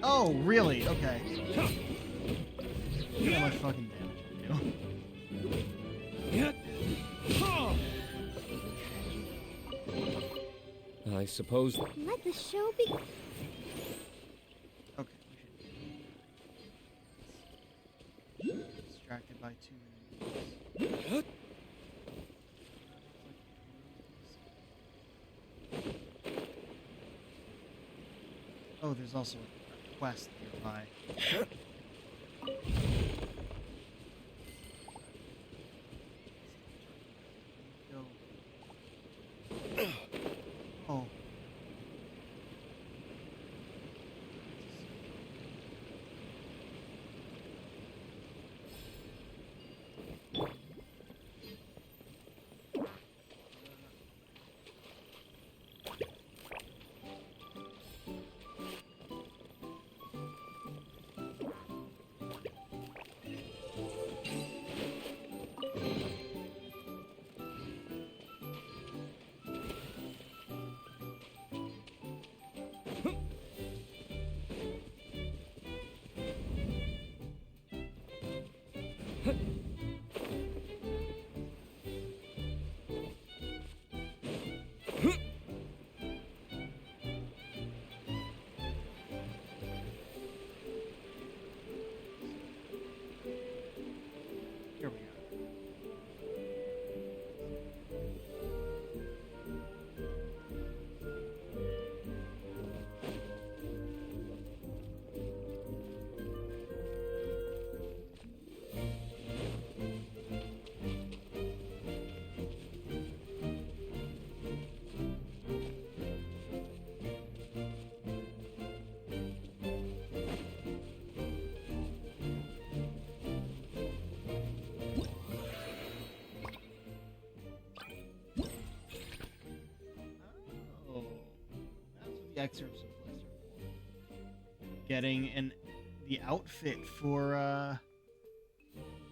Oh, really? Okay. Look how much fucking damage I do. I suppose... Let the show begin. Okay, we should. Distracted by too many. Oh, there's also a quest nearby. Go. Oh. Here we go. Oh, that's what the excerpts of Bliss are for. Getting the outfit for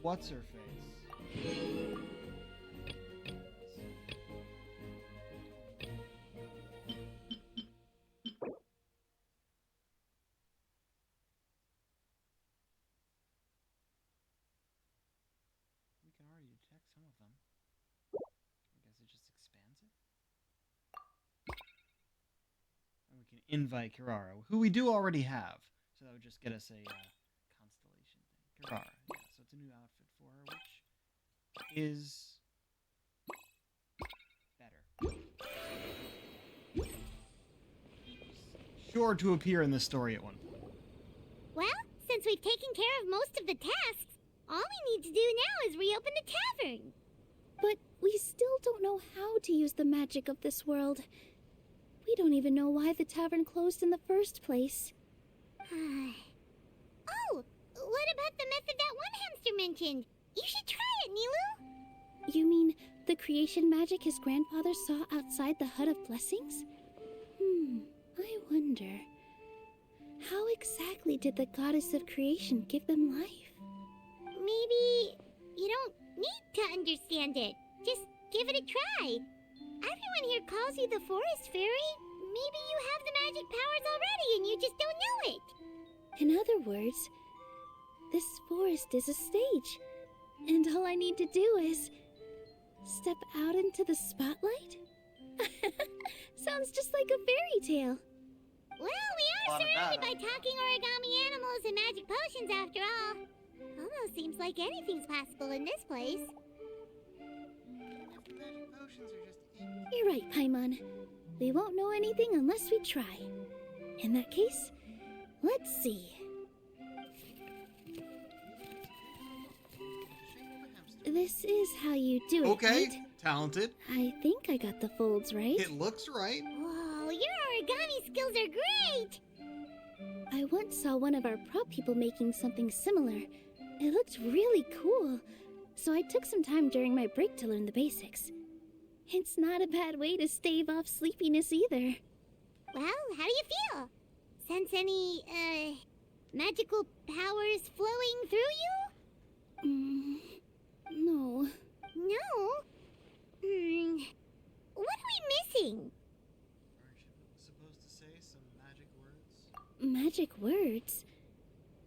what's her face. We can already detect some of them. I guess it just expands it. And we can invite Kirara, who we do already have. So that would just get us a constellation thing. Kirara, yeah. So it's a new outfit for her, which is better. Sure to appear in this story at one point. Well, since we've taken care of most of the tasks, all we need to do now is reopen the tavern. But we still don't know how to use the magic of this world. We don't even know why the tavern closed in the first place. Oh, what about the method that one hamster mentioned? You should try it, Nilu. You mean the creation magic his grandfather saw outside the Hut of Blessings? I wonder. How exactly did the goddess of creation give them life? Maybe you don't need to understand it. Just give it a try. Everyone here calls you the Forest Fairy. Maybe you have the magic powers already and you just don't know it. In other words, this forest is a stage, and all I need to do is step out into the spotlight? Sounds just like a fairy tale. Well, we are surrounded by talking origami animals and magic potions after all. Almost seems like anything's possible in this place. If the magic potions are just You're right, Paimon. We won't know anything unless we try. In that case, let's see. This is how you do it, okay, right? talented. I think I got the folds right. It looks right. Whoa, your origami skills are great! I once saw one of our prop people making something similar. It looked really cool, so I took some time during my break to learn the basics. It's not a bad way to stave off sleepiness either. Well, how do you feel? Sense any, magical powers flowing through you? No. No? What are we missing? Aren't you supposed to say some magic words? Magic words?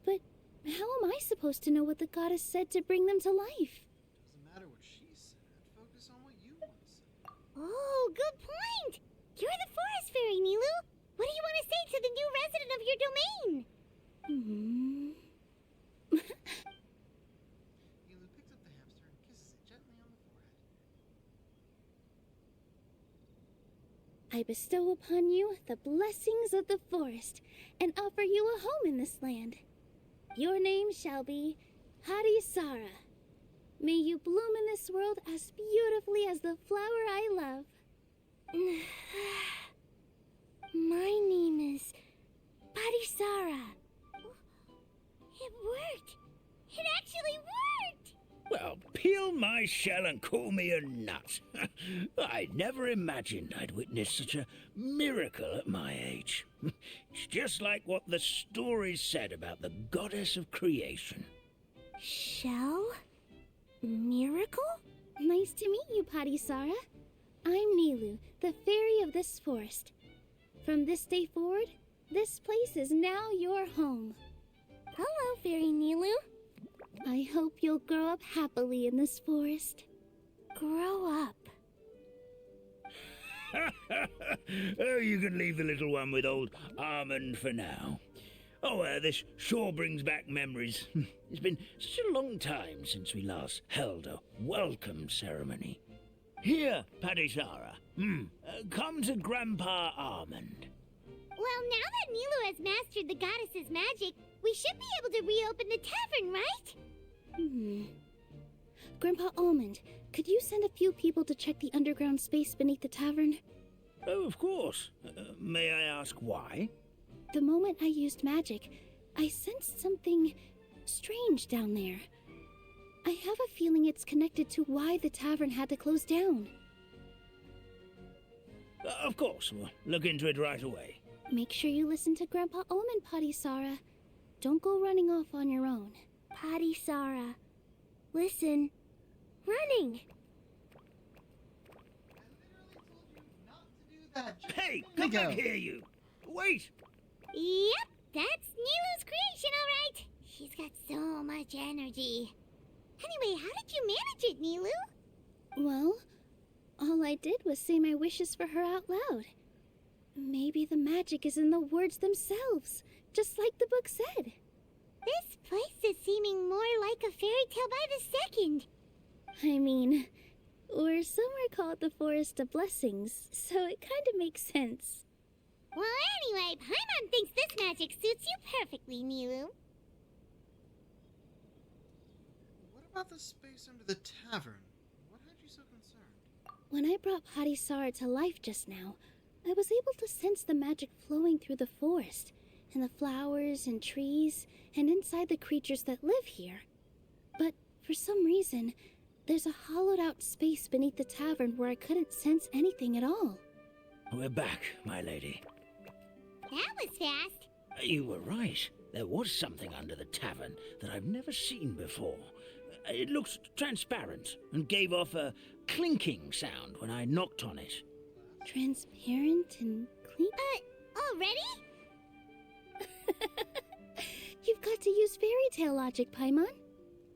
But how am I supposed to know what the goddess said to bring them to life? Doesn't matter what she said. Focus on what you want to say. Oh, good point! You're the Forest Fairy, Nilu! What do you want to say to the new resident of your domain? Elu picks up the hamster and kisses it gently on the forehead. I bestow upon you the blessings of the forest and offer you a home in this land. Your name shall be Harisara. May you bloom in this world as beautifully as the flower I love. My name is Parisara. It worked! It actually worked! Well, peel my shell and call me a nut. I never imagined I'd witness such a miracle at my age. It's just like what the stories said about the goddess of creation. Shell? Miracle? Nice to meet you, Parisara. I'm Nilu, the fairy of this forest. From this day forward, this place is now your home. Hello, Fairy Nilu. I hope you'll grow up happily in this forest. Grow up. Oh, you can leave the little one with old Armand for now. Oh, this sure brings back memories. It's been such a long time since we last held a welcome ceremony. Here, Padisara. Come to Grandpa Armand. Well, now that Nilu has mastered the goddess's magic, we should be able to reopen the tavern, right? Grandpa Almond, could you send a few people to check the underground space beneath the tavern? Oh, of course. May I ask why? The moment I used magic, I sensed something strange down there. I have a feeling it's connected to why the tavern had to close down. Of course, we'll look into it right away. Make sure you listen to Grandpa Almond, Padisara. Don't go running off on your own. Padisara, listen. Running! Hey, come back here, you! Wait! Yep, that's Nilu's creation, all right. She's got so much energy. Anyway, how did you manage it, Nilu? Well, all I did was say my wishes for her out loud. Maybe the magic is in the words themselves, just like the book said. This place is seeming more like a fairy tale by the second. I mean, or somewhere called the Forest of Blessings, so it kind of makes sense. Well, anyway, Paimon thinks this magic suits you perfectly, Nilu. What about the space under the tavern? What had you so concerned? When I brought Padisara to life just now, I was able to sense the magic flowing through the forest, and the flowers and trees, and inside the creatures that live here. But for some reason, there's a hollowed-out space beneath the tavern where I couldn't sense anything at all. We're back, my lady. That was fast. You were right. There was something under the tavern that I've never seen before. It looked transparent and gave off a clinking sound when I knocked on it. Transparent and clean? Already? You've got to use fairy tale logic, Paimon.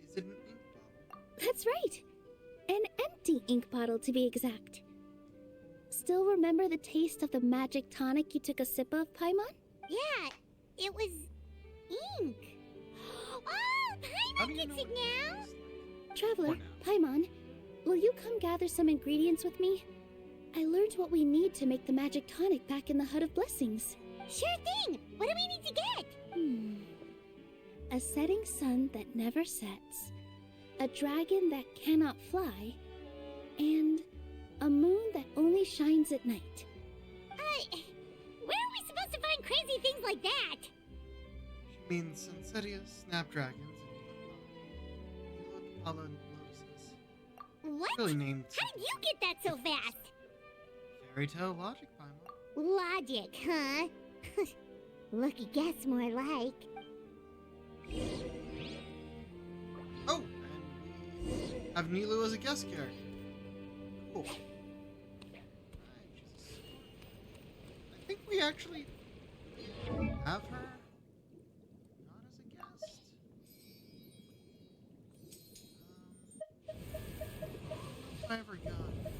Is it an ink bottle? That's right. An empty ink bottle, to be exact. Still remember the taste of the magic tonic you took a sip of, Paimon? Yeah, it was ink. Oh, Paimon gets it now? Traveler, Paimon, will you come gather some ingredients with me? I learned what we need to make the magic tonic back in the Hut of Blessings. Sure thing. What do we need to get? A setting sun that never sets, a dragon that cannot fly, and a moon that only shines at night. Where are we supposed to find crazy things like that? She means Sensetia, snapdragons, and Lotuses. What? Really named How did you get that so fast? fairy tale logic, Paimon. Logic, huh? Lucky guess, more like. Oh, and we have Nilu as a guest character. Cool. Alright, she's a sword. I think we actually have her not as a guest. I don't know if I ever got it.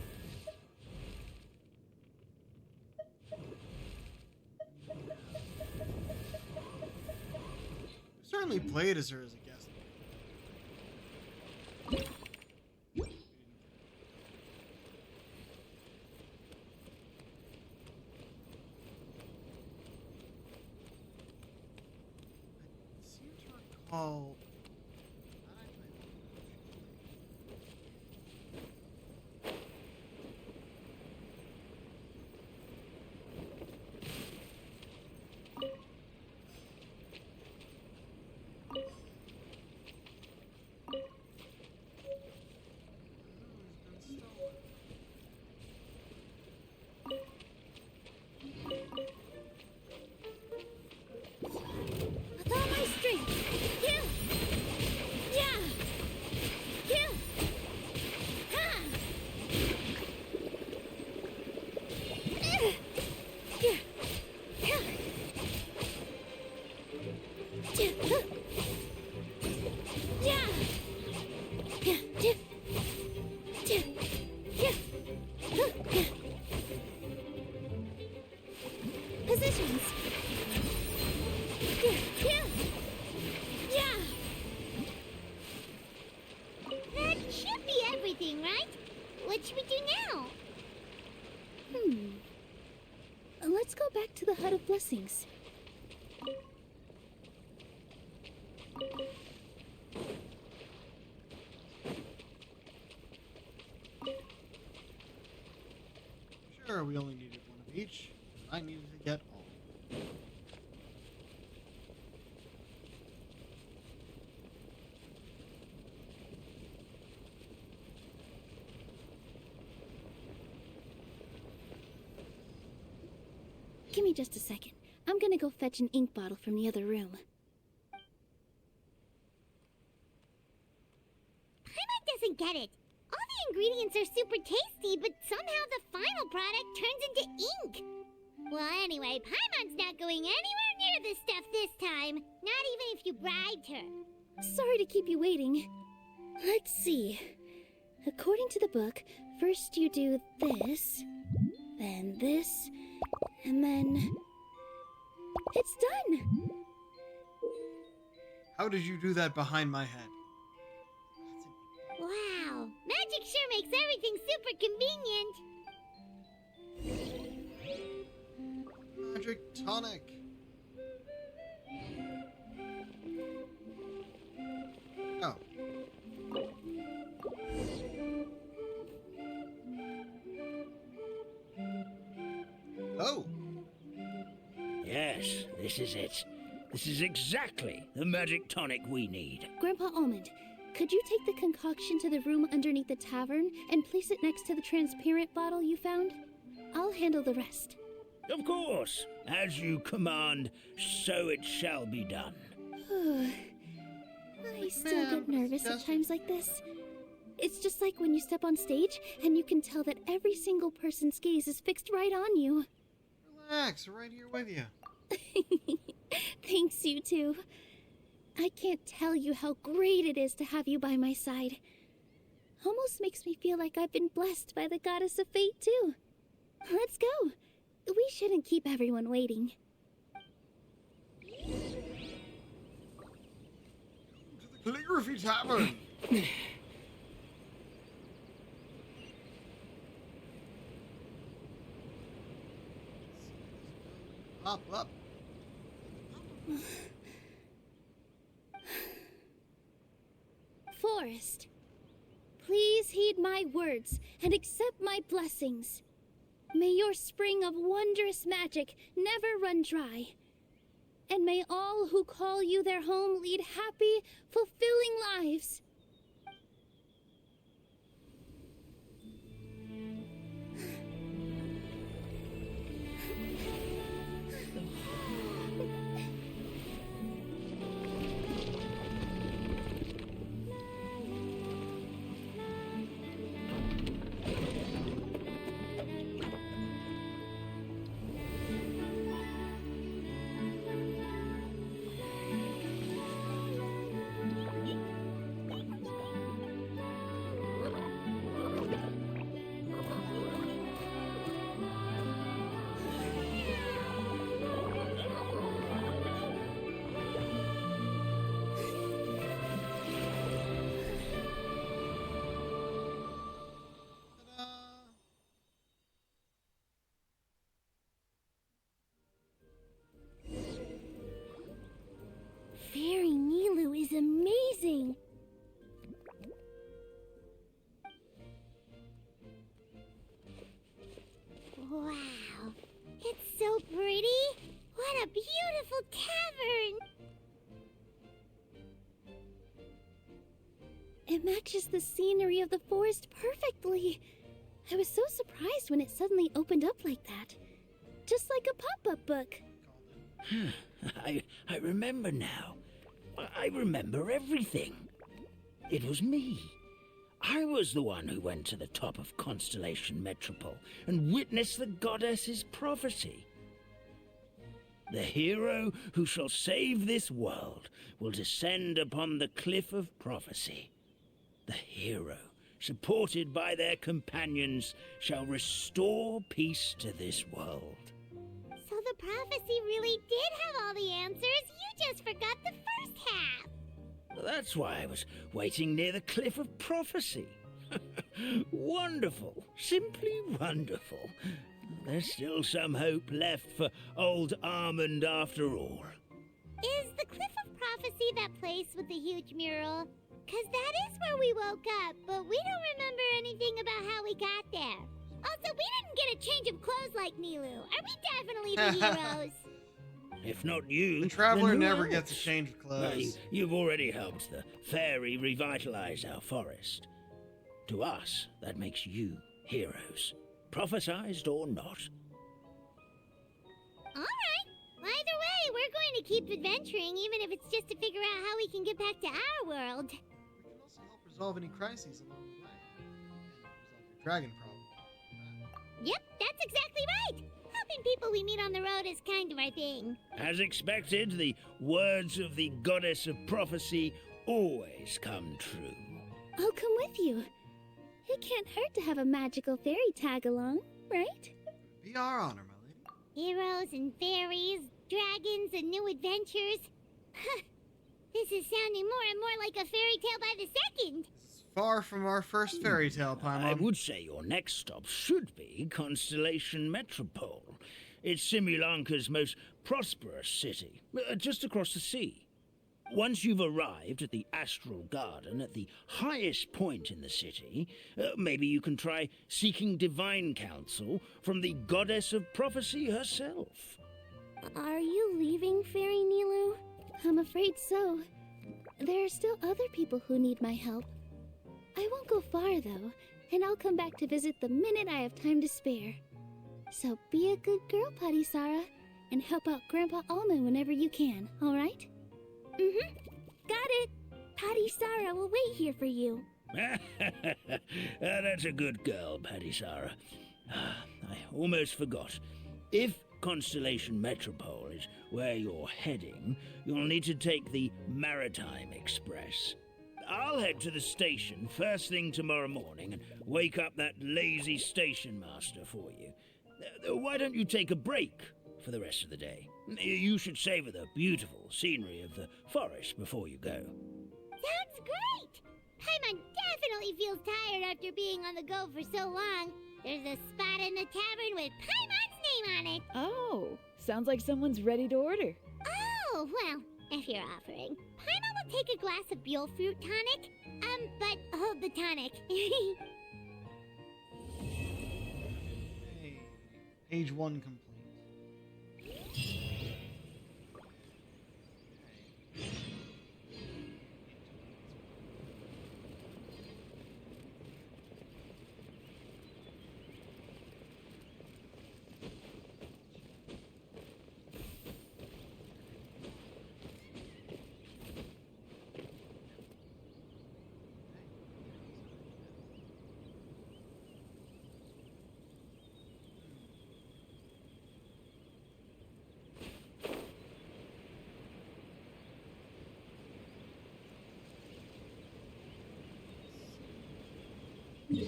Certainly played as her as a guest. I seem to recall. With all my strength, you! right? What should we do now? Let's go back to the Hut of Blessings. Sure, we only needed one of each. I needed to get all. Give me just a second. I'm gonna go fetch an ink bottle from the other room. Paimon doesn't get it. All the ingredients are super tasty, but somehow the final product turns into ink. Well, anyway, Paimon's not going anywhere near this stuff this time. Not even if you bribed her. Sorry to keep you waiting. Let's see. According to the book, first you do this, then this, and then... It's done! How did you do that behind my head? Wow, magic sure makes everything super convenient. Magic tonic. Oh. Oh. Yes, this is it. This is exactly the magic tonic we need. Grandpa Almond, could you take the concoction to the room underneath the tavern and place it next to the transparent bottle you found? I'll handle the rest. Of course. As you command, so it shall be done. I still get nervous at times like this. It's just like when you step on stage and you can tell that every single person's gaze is fixed right on you. Relax, we're right here with you. Thanks, you two. I can't tell you how great it is to have you by my side. Almost makes me feel like I've been blessed by the goddess of fate, too. Let's go. We shouldn't keep everyone waiting. To the Calligraphy Tavern! Up, up. Forest, please heed my words and accept my blessings. May your spring of wondrous magic never run dry. And may all who call you their home lead happy, fulfilling lives. Fairy Nilu is amazing! Wow, it's so pretty. What a beautiful tavern. It matches the scenery of the forest perfectly. I was so surprised when it suddenly opened up like that. Just like a pop-up book. I remember now. I remember everything. It was me. I was the one who went to the top of Constellation Metropole and witnessed the goddess's prophecy. The hero who shall save this world will descend upon the cliff of prophecy. The hero, supported by their companions, shall restore peace to this world. So the prophecy really did have all the answers. You just forgot the first half. Well, that's why I was waiting near the cliff of prophecy. Wonderful. Simply wonderful. There's still some hope left for old Armand after all. Is the Cliff of Prophecy that place with the huge mural? 'Cause that is where we woke up, but we don't remember anything about how we got there. Also, we didn't get a change of clothes like Nilu. Are we definitely the heroes? If not you, The traveler then who never else? gets a change of Well, clothes. you've already helped the fairy revitalize our forest. To us, that makes you heroes, prophesized or not. Alright. Either way, we're going to keep adventuring, even if it's just to figure out how we can get back to our world. We can also help resolve any crises along the way. And resolve your dragon problem. Yep, that's exactly right. Helping people we meet on the road is kind of our thing. As expected, the words of the goddess of prophecy always come true. I'll come with you. It can't hurt to have a magical fairy tag along, right? Be our honor, my lady. Heroes and fairies, dragons and new adventures. This is sounding more and more like a fairy tale by the second. This is far from our first fairy tale, I Paimon. would say your next stop should be Constellation Metropole. It's Simulanka's most prosperous city, just across the sea. Once you've arrived at the Astral Garden at the highest point in the city, maybe you can try seeking divine counsel from the goddess of prophecy herself. Are you leaving, Fairy Nilu? I'm afraid so. There are still other people who need my help. I won't go far, though, and I'll come back to visit the minute I have time to spare. So be a good girl, Patisara, and help out Grandpa Alma whenever you can, all right? Mm-hmm. Got it. Patisara will wait here for you. That's a good girl, Patisara. I almost forgot. If Constellation Metropole is where you're heading, you'll need to take the Maritime Express. I'll head to the station first thing tomorrow morning and wake up that lazy station master for you. Why don't you take a break for the rest of the day? You should savor the beautiful scenery of the forest before you go. Sounds great! Paimon definitely feels tired after being on the go for so long. There's a spot in the tavern with Paimon's name on it. Oh, sounds like someone's ready to order. Oh, well, if you're offering. Paimon will take a glass of Buell fruit tonic. But hold the tonic. Hey, page 1 complete.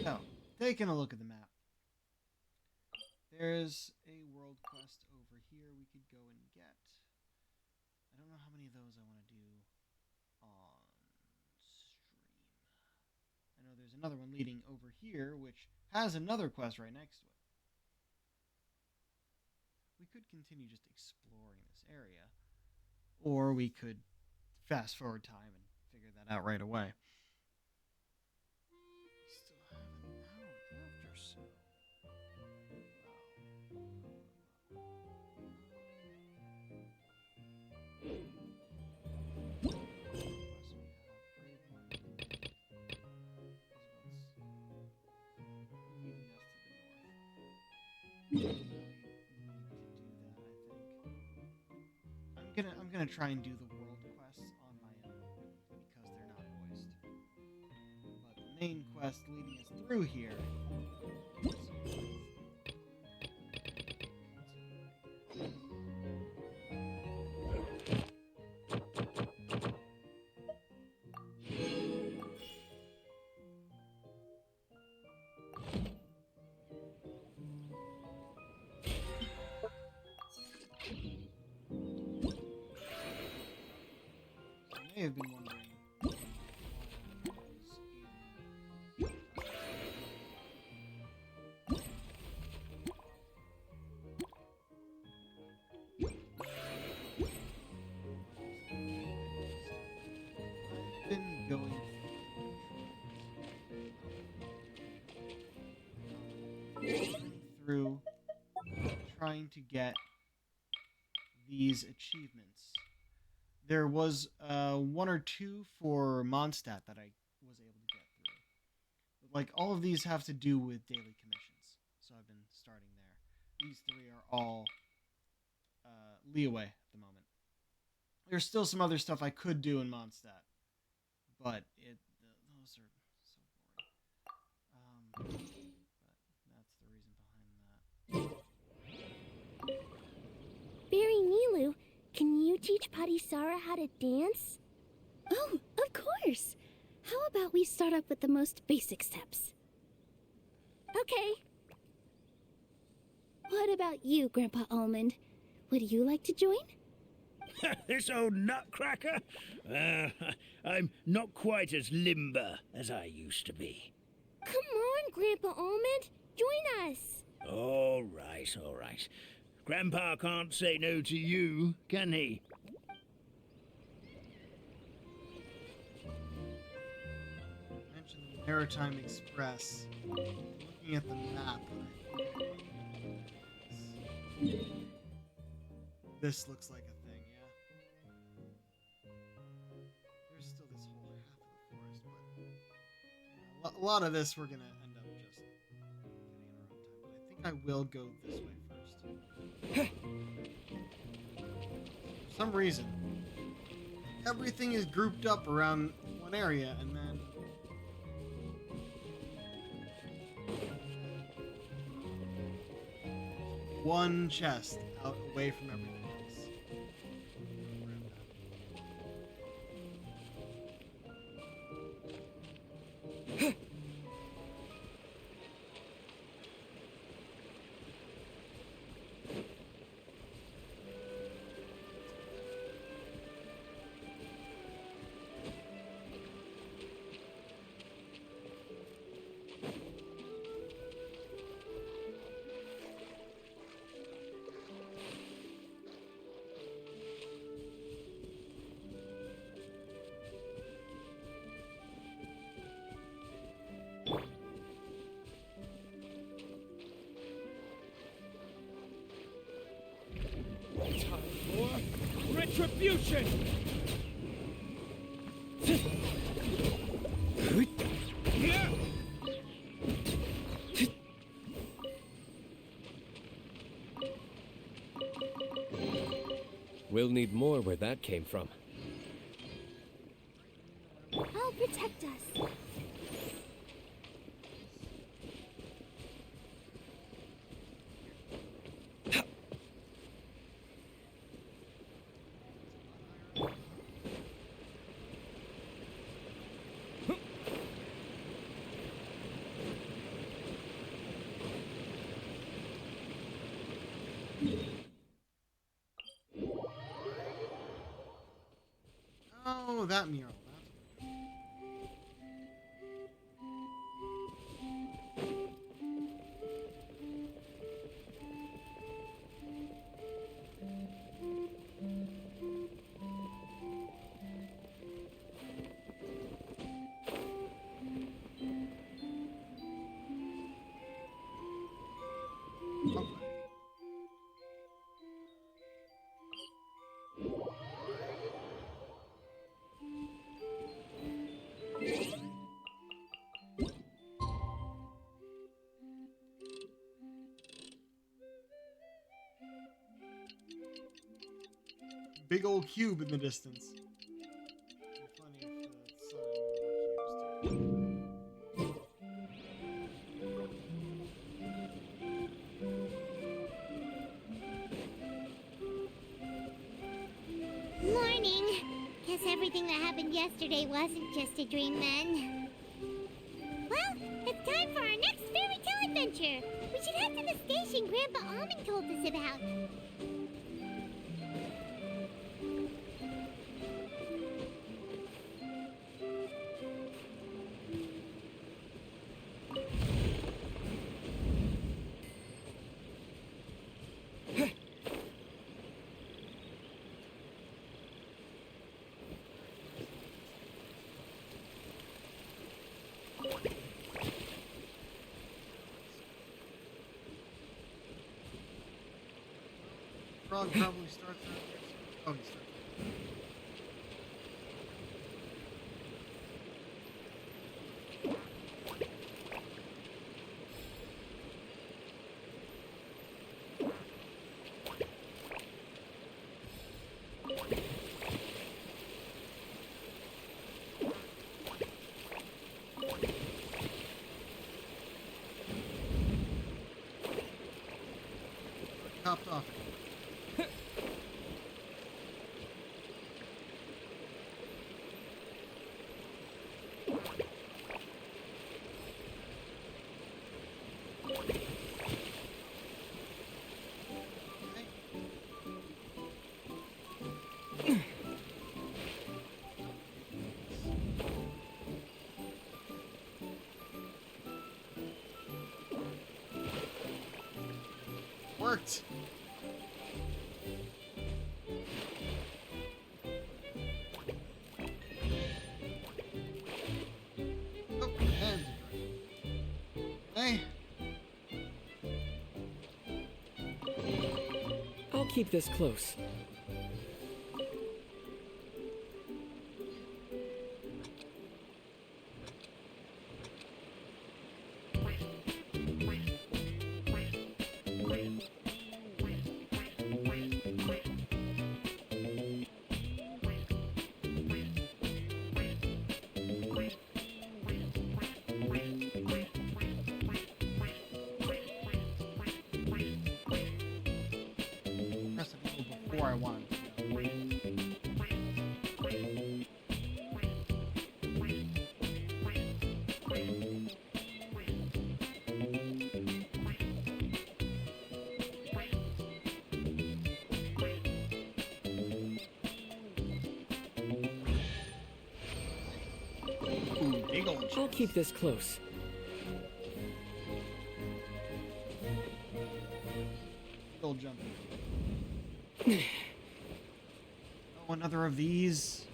So, taking a look at the map. There's a world quest over here we could go and get. I don't know how many of those I want to do on stream. I know there's another one leading over here, which has another quest right next to it. We could continue just exploring this area, or we could fast forward time and figure that out right away. Still have an hour left or so. I'm gonna try and do the world quests on my own because they're not voiced. But the main quest leading us through here. I may have been wondering why I was in through trying to get these achievements. There was one or two for Mondstadt that I was able to get through. Like, all of these have to do with daily commissions, so I've been starting there. These three are all leeway at the moment. There's still some other stuff I could do in Mondstadt, but those are so boring. But that's the reason behind that. Barry Nilu, can you teach Patisara how to dance? Oh, of course. How about we start up with the most basic steps? Okay. What about you, Grandpa Almond? Would you like to join? This old nutcracker? I'm not quite as limber as I used to be. Come on, Grandpa Almond. Join us. All right, all right. Grandpa can't say no to you, can he? I mentioned the Maritime Express. Looking at the map, this looks like a thing, yeah. There's still this whole half of the forest, but a lot of this we're gonna end up just getting in our own time. But I think I will go this way first. For some reason, everything is grouped up around one area, and then one chest out away from everything else. Time for retribution! We'll need more where that came from. I'll protect us. Oh, that mural. Okay. Big old cube in the distance. Plenty of sun and more cubes too. Morning. Guess everything that happened yesterday wasn't just a dream then. Well, it's time for our next fairy tale adventure. We should head to the station Grandpa Almond told us about. Frog probably starts around here soon. Oh, he starts. Topped off. Worked. Oh, and hey, I'll keep this close. press it a little before I wanted to go. Ooh, big old I'll chest. keep this close. Big old jump. Oh, another of these.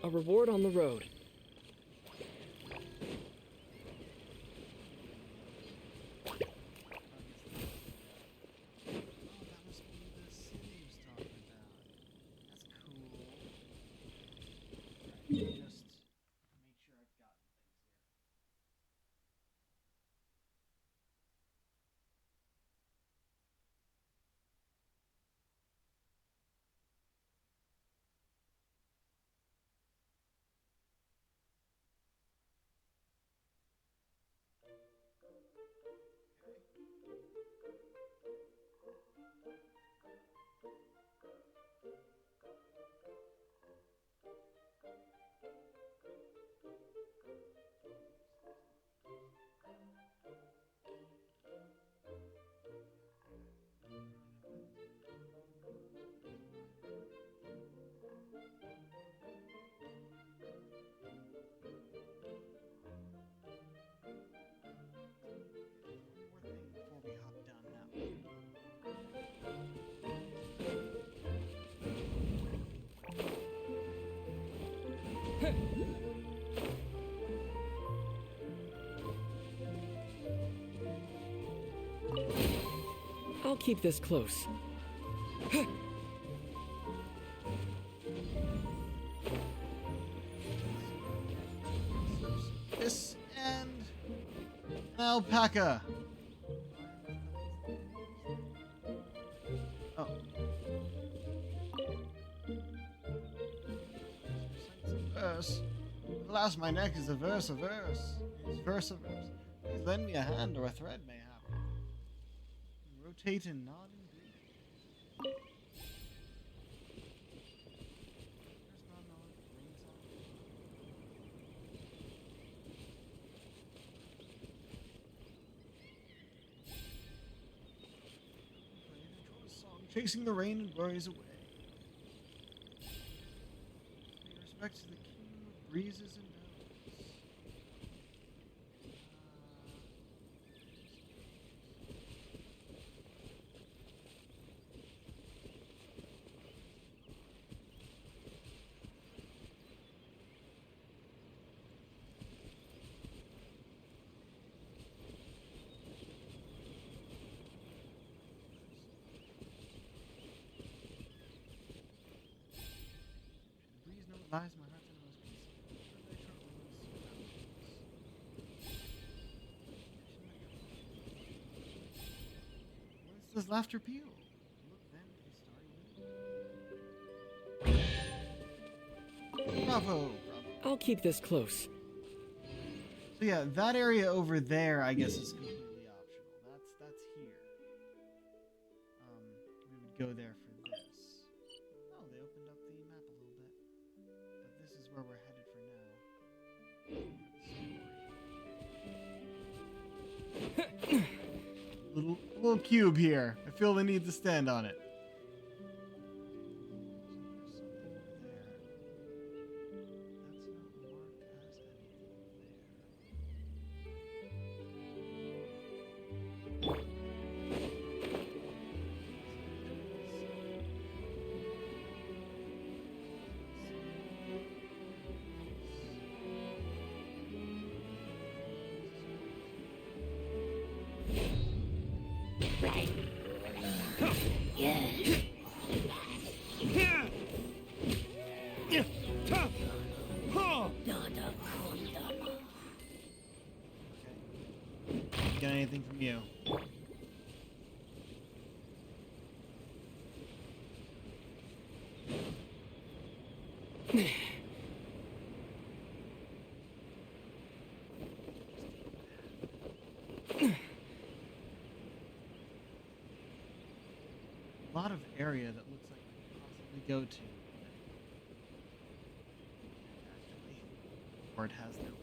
A reward on the road. Oh, that must be the city he was talking about. That's cool. Right, just make sure I've gotten things here. One more thing before we hop down that way. I'll keep this close. This and an alpaca. Oh. Verse. Alas, my neck is a verse, a verse. It's verse, a verse. Please lend me a hand or a thread, mayhap. Rotate and nod and glee. There's not an rain song. Play the Troll's song, chasing the rain and worries away. Pay respect to the cube, breezes and notes. The breeze note lies my heart's innermost peace. Whence does laughter peal? Look then to the starry window. Bravo! Bravo. I'll keep this close. So yeah, that area over there, I guess, is completely optional. That's here. We would go there for this. Oh, they opened up the map a little bit. But this is where we're headed for now. Little cube here. I feel the need to stand on it. There's something over there. That's not marked as anything there. Get anything from you? A lot of area that looks like we could possibly go to. Actually, or it has no point.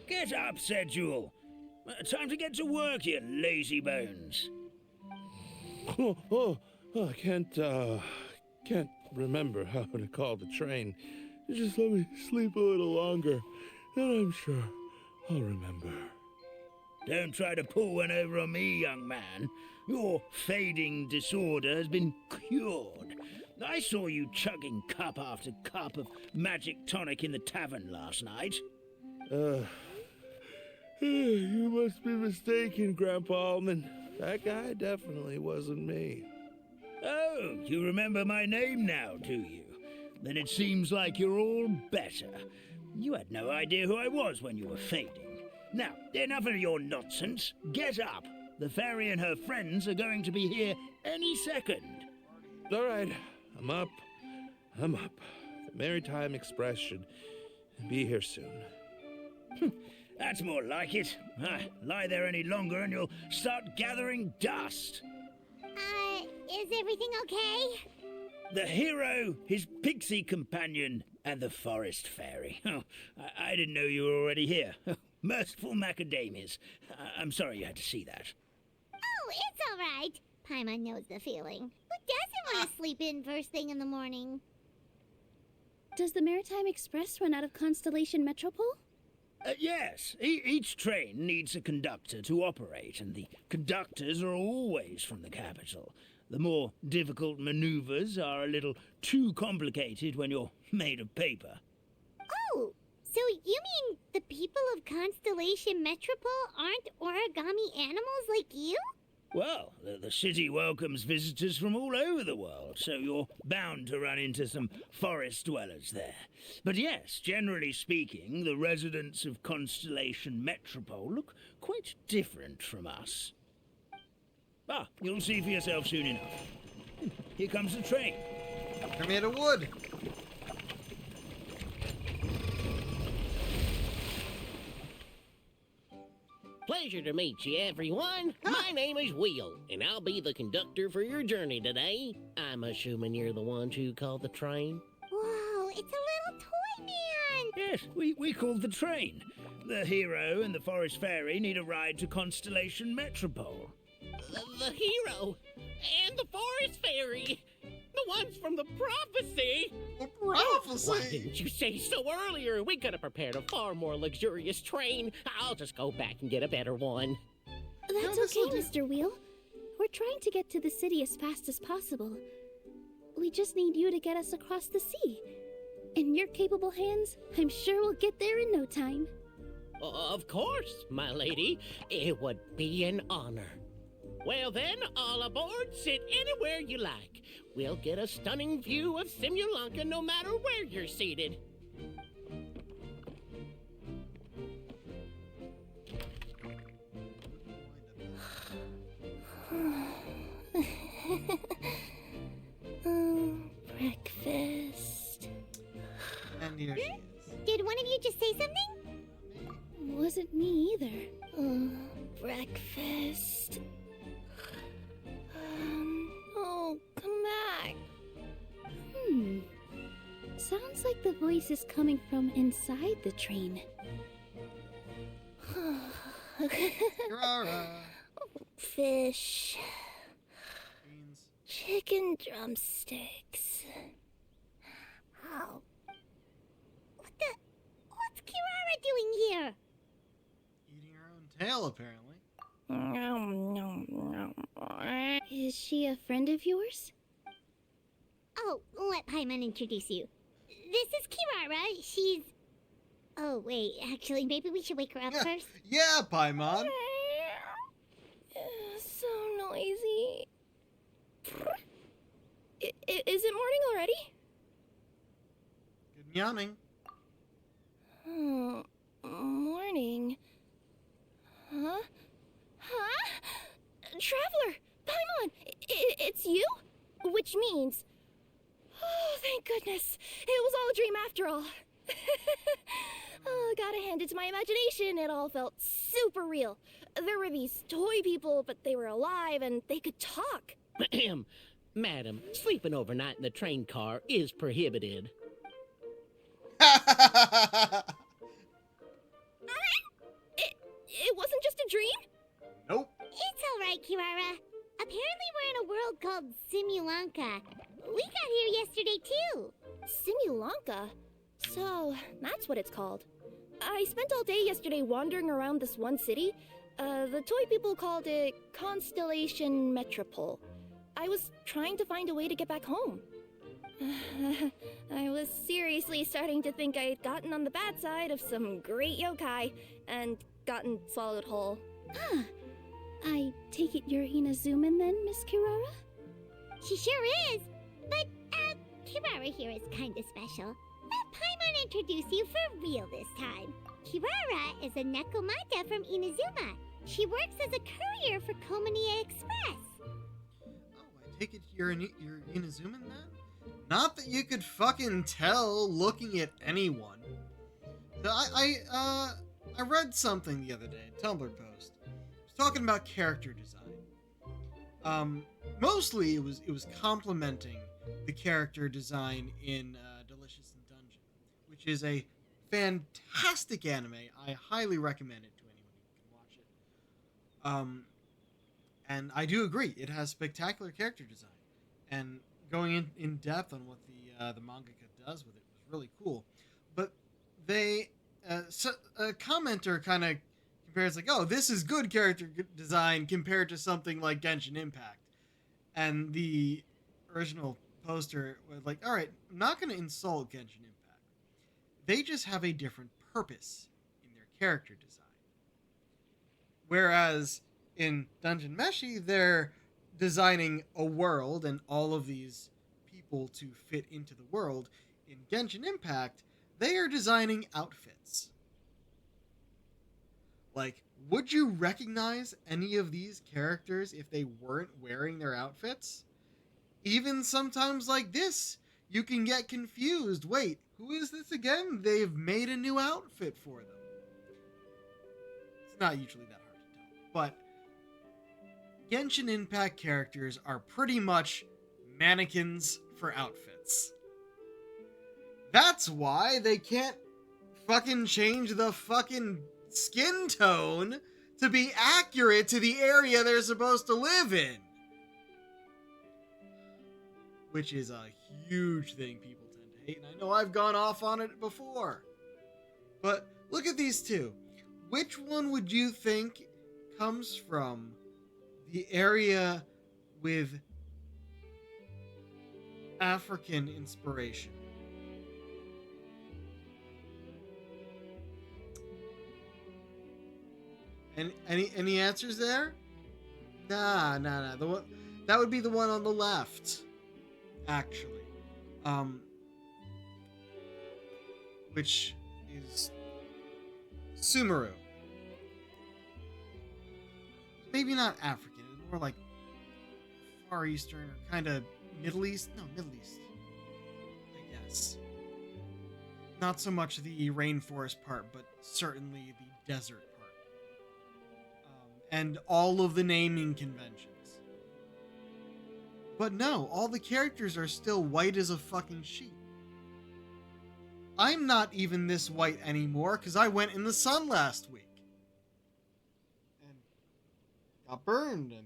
Get up, said Jewel. Time to get to work, you lazy bones. I can't remember how to call the train. Just let me sleep a little longer, and I'm sure I'll remember. Don't try to pull one over on me, young man. Your fading disorder has been cured. I saw you chugging cup after cup of magic tonic in the tavern last night. You must be mistaken, Grandpa Almond. That guy definitely wasn't me. Oh, you remember my name now, do you? Then it seems like you're all better. You had no idea who I was when you were fading. Now, enough of your nonsense. Get up. The fairy and her friends are going to be here any second. All right, I'm up. The Maritime Express should be here soon. That's more like it. Lie there any longer and you'll start gathering dust. Is everything okay? The hero, his pixie companion, and the forest fairy. Oh, I didn't know you were already here. Merciful macadamias. I'm sorry you had to see that. Oh, it's all right. Paimon knows the feeling. Who doesn't want to sleep in first thing in the morning? Does the Maritime Express run out of Constellation Metropole? Yes, each train needs a conductor to operate, and the conductors are always from the capital. The more difficult maneuvers are a little too complicated when you're made of paper. Oh, so you mean the people of Constellation Metropole aren't origami animals like you? Well, the city welcomes visitors from all over the world, so you're bound to run into some forest dwellers there. But yes, generally speaking, the residents of Constellation Metropole look quite different from us. You'll see for yourself soon enough. Here comes the train. They're made of wood. pleasure to meet you, everyone. My name is Will, and I'll be the conductor for your journey today. I'm assuming you're the ones who called the train? Whoa, it's a little toy man! Yes, we called the train. The hero and the forest fairy need a ride to Constellation Metropole. The hero and the forest fairy. The ones from the prophecy. The prophecy! Why didn't you say so earlier? We could have prepared a far more luxurious train. I'll just go back and get a better one. That's okay, Mr. Wheel. We're trying to get to the city as fast as possible. We just need you to get us across the sea. In your capable hands, I'm sure we'll get there in no time. Of course, my lady. It would be an honor. Well then, all aboard, sit anywhere you like. We'll get a stunning view of Simulanka no matter where you're seated. Breakfast. And here she is. Did one of you just say something? Wasn't me either. Breakfast. Oh, come back. Sounds like the voice is coming from inside the train. Kirara. Fish. Beans. Chicken drumsticks. Oh. What's Kirara doing here? Eating her own tail, apparently. Is she a friend of yours? Oh, let Paimon introduce you. This is Kirara. She's... Oh, wait. Actually, maybe we should wake her up first. Yeah, Paimon. So noisy. Is it morning already? Good yawning. Oh, morning. Huh? Traveler! Paimon! It's you? Which means... Oh, thank goodness. It was all a dream after all. Oh, gotta hand it to my imagination. It all felt super real. There were these toy people, but they were alive and they could talk. Madam, sleeping overnight in the train car is prohibited. It wasn't just a dream? Nope. It's all right, Kirara. Apparently we're in a world called Simulanka. We got here yesterday, too. Simulanka? So, that's what it's called. I spent all day yesterday wandering around this one city. The toy people called it Constellation Metropole. I was trying to find a way to get back home. I was seriously starting to think I'd gotten on the bad side of some great yokai and gotten swallowed whole. I take it you're Inazuman then, Miss Kirara? She sure is. But, Kirara here is kinda special. Let Paimon introduce you for real this time. Kirara is a Nekomata from Inazuma. She works as a courier for Komania Express. Oh, I take it you're Inazuman then? Not that you could fucking tell looking at anyone. So I read something the other day, a Tumblr post. It was talking about character design. Mostly it was complimenting the character design in Delicious in Dungeon, which is a fantastic anime. I highly recommend it to anyone who can watch it. And I do agree, it has spectacular character design. And going in depth on what the mangaka does with it was really cool. But they, a commenter kind of compares like, oh, this is good character design compared to something like Genshin Impact. And the original poster was like, all right, I'm not going to insult Genshin Impact. They just have a different purpose in their character design. Whereas in Dungeon Meshi, they're designing a world and all of these people to fit into the world. In Genshin Impact, they are designing outfits. Like, would you recognize any of these characters if they weren't wearing their outfits? Even sometimes like this, you can get confused. Wait, who is this again? They've made a new outfit for them. It's not usually that hard to but Genshin Impact characters are pretty much mannequins for outfits. That's why they can't fucking change the fucking skin tone to be accurate to the area they're supposed to live in. Which is a huge thing people tend to hate, and I know I've gone off on it before. But look at these two. Which one would you think comes from the area with African inspiration? Any answers there? Nah. The one that would be the one on the left, actually. Which is Sumeru. Maybe not African, more like Far Eastern or kind of Middle East. No, Middle East, I guess. Not so much the rainforest part, but certainly the desert part. And all of the naming conventions. But no, all the characters are still white as a fucking sheet. I'm not even this white anymore because I went in the sun last week. And got burned, and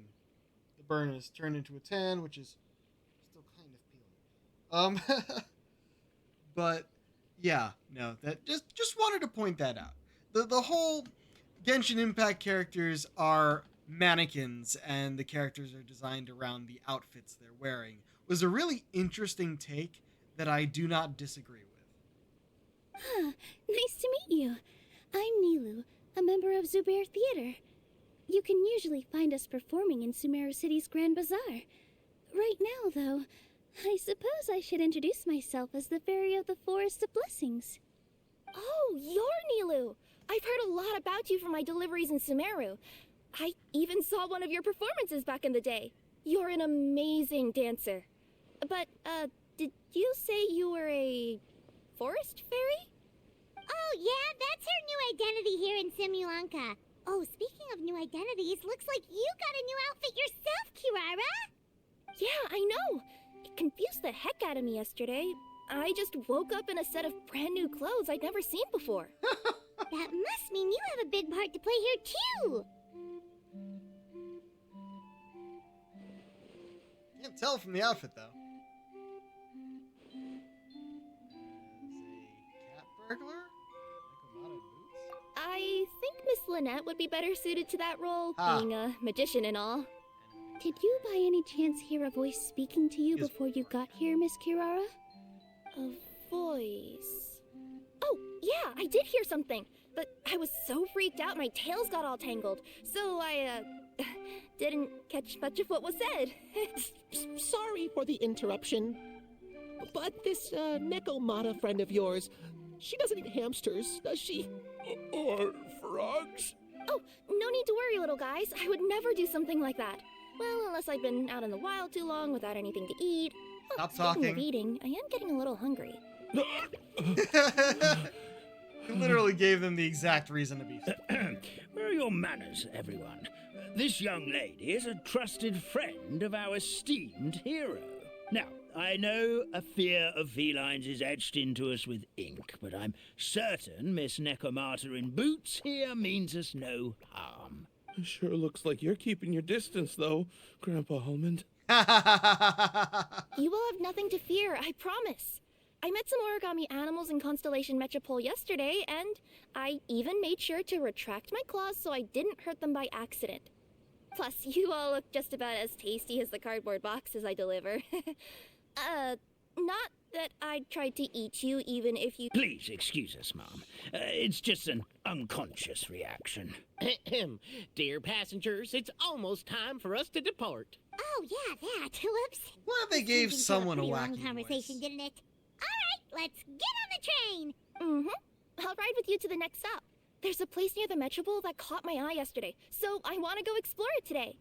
the burn has turned into a tan, which is still kind of peeling. But yeah, no, that just wanted to point that out. The whole Genshin Impact characters are mannequins and the characters are designed around the outfits they're wearing was a really interesting take that I do not disagree with. Nice to meet you. I'm Nilu, a member of Zubair Theater. You can usually find us performing in Sumeru City's Grand Bazaar. Right now, though, I suppose I should introduce myself as the Fairy of the Forest of Blessings. Oh, you're Nilu! I've heard a lot about you from my deliveries in Sumeru. I even saw one of your performances back in the day. You're an amazing dancer. But, did you say you were a forest fairy? Oh, yeah, that's her new identity here in Simulanka. Oh, speaking of new identities, looks like you got a new outfit yourself, Kirara! Yeah, I know. It confused the heck out of me yesterday. I just woke up in a set of brand new clothes I'd never seen before. That must mean you have a big part to play here, too! Can't tell from the outfit, though. As a cat burglar? Nekomata boots? I think Miss Lynette would be better suited to that role, Ah. being a magician and all. Did you by any chance hear a voice speaking to you before you got here, Miss Kirara? A voice... Oh, yeah, I did hear something, but I was so freaked out my tails got all tangled, so I, didn't catch much of what was said. Sorry for the interruption. But this Nekomata friend of yours, she doesn't eat hamsters, does she? Or frogs? Oh, no need to worry, little guys. I would never do something like that. Well, unless I've been out in the wild too long without anything to eat. Oh, Stop speaking talking. of eating, I am getting a little hungry. You literally gave them the exact reason to be. Where are your manners, everyone? This young lady is a trusted friend of our esteemed hero. Now, I know a fear of felines is etched into us with ink, but I'm certain Miss Nekomata in boots here means us no harm. Sure looks like you're keeping your distance, though, Grandpa Almond. You will have nothing to fear, I promise. I met some origami animals in Constellation Metropole yesterday, and I even made sure to retract my claws so I didn't hurt them by accident. Plus, you all look just about as tasty as the cardboard boxes I deliver. Not that I'd try to eat you even if you... Please excuse us, Mom. It's just an unconscious reaction. Dear passengers, it's almost time for us to depart. Oh, yeah, that. Whoops. Well, they gave This turned into someone a pretty long wacky conversation, voice. didn't it? All right, let's get on the train. Mm-hmm. I'll ride with you to the next stop. There's a place near the Metropole that caught my eye yesterday, so I want to go explore it today.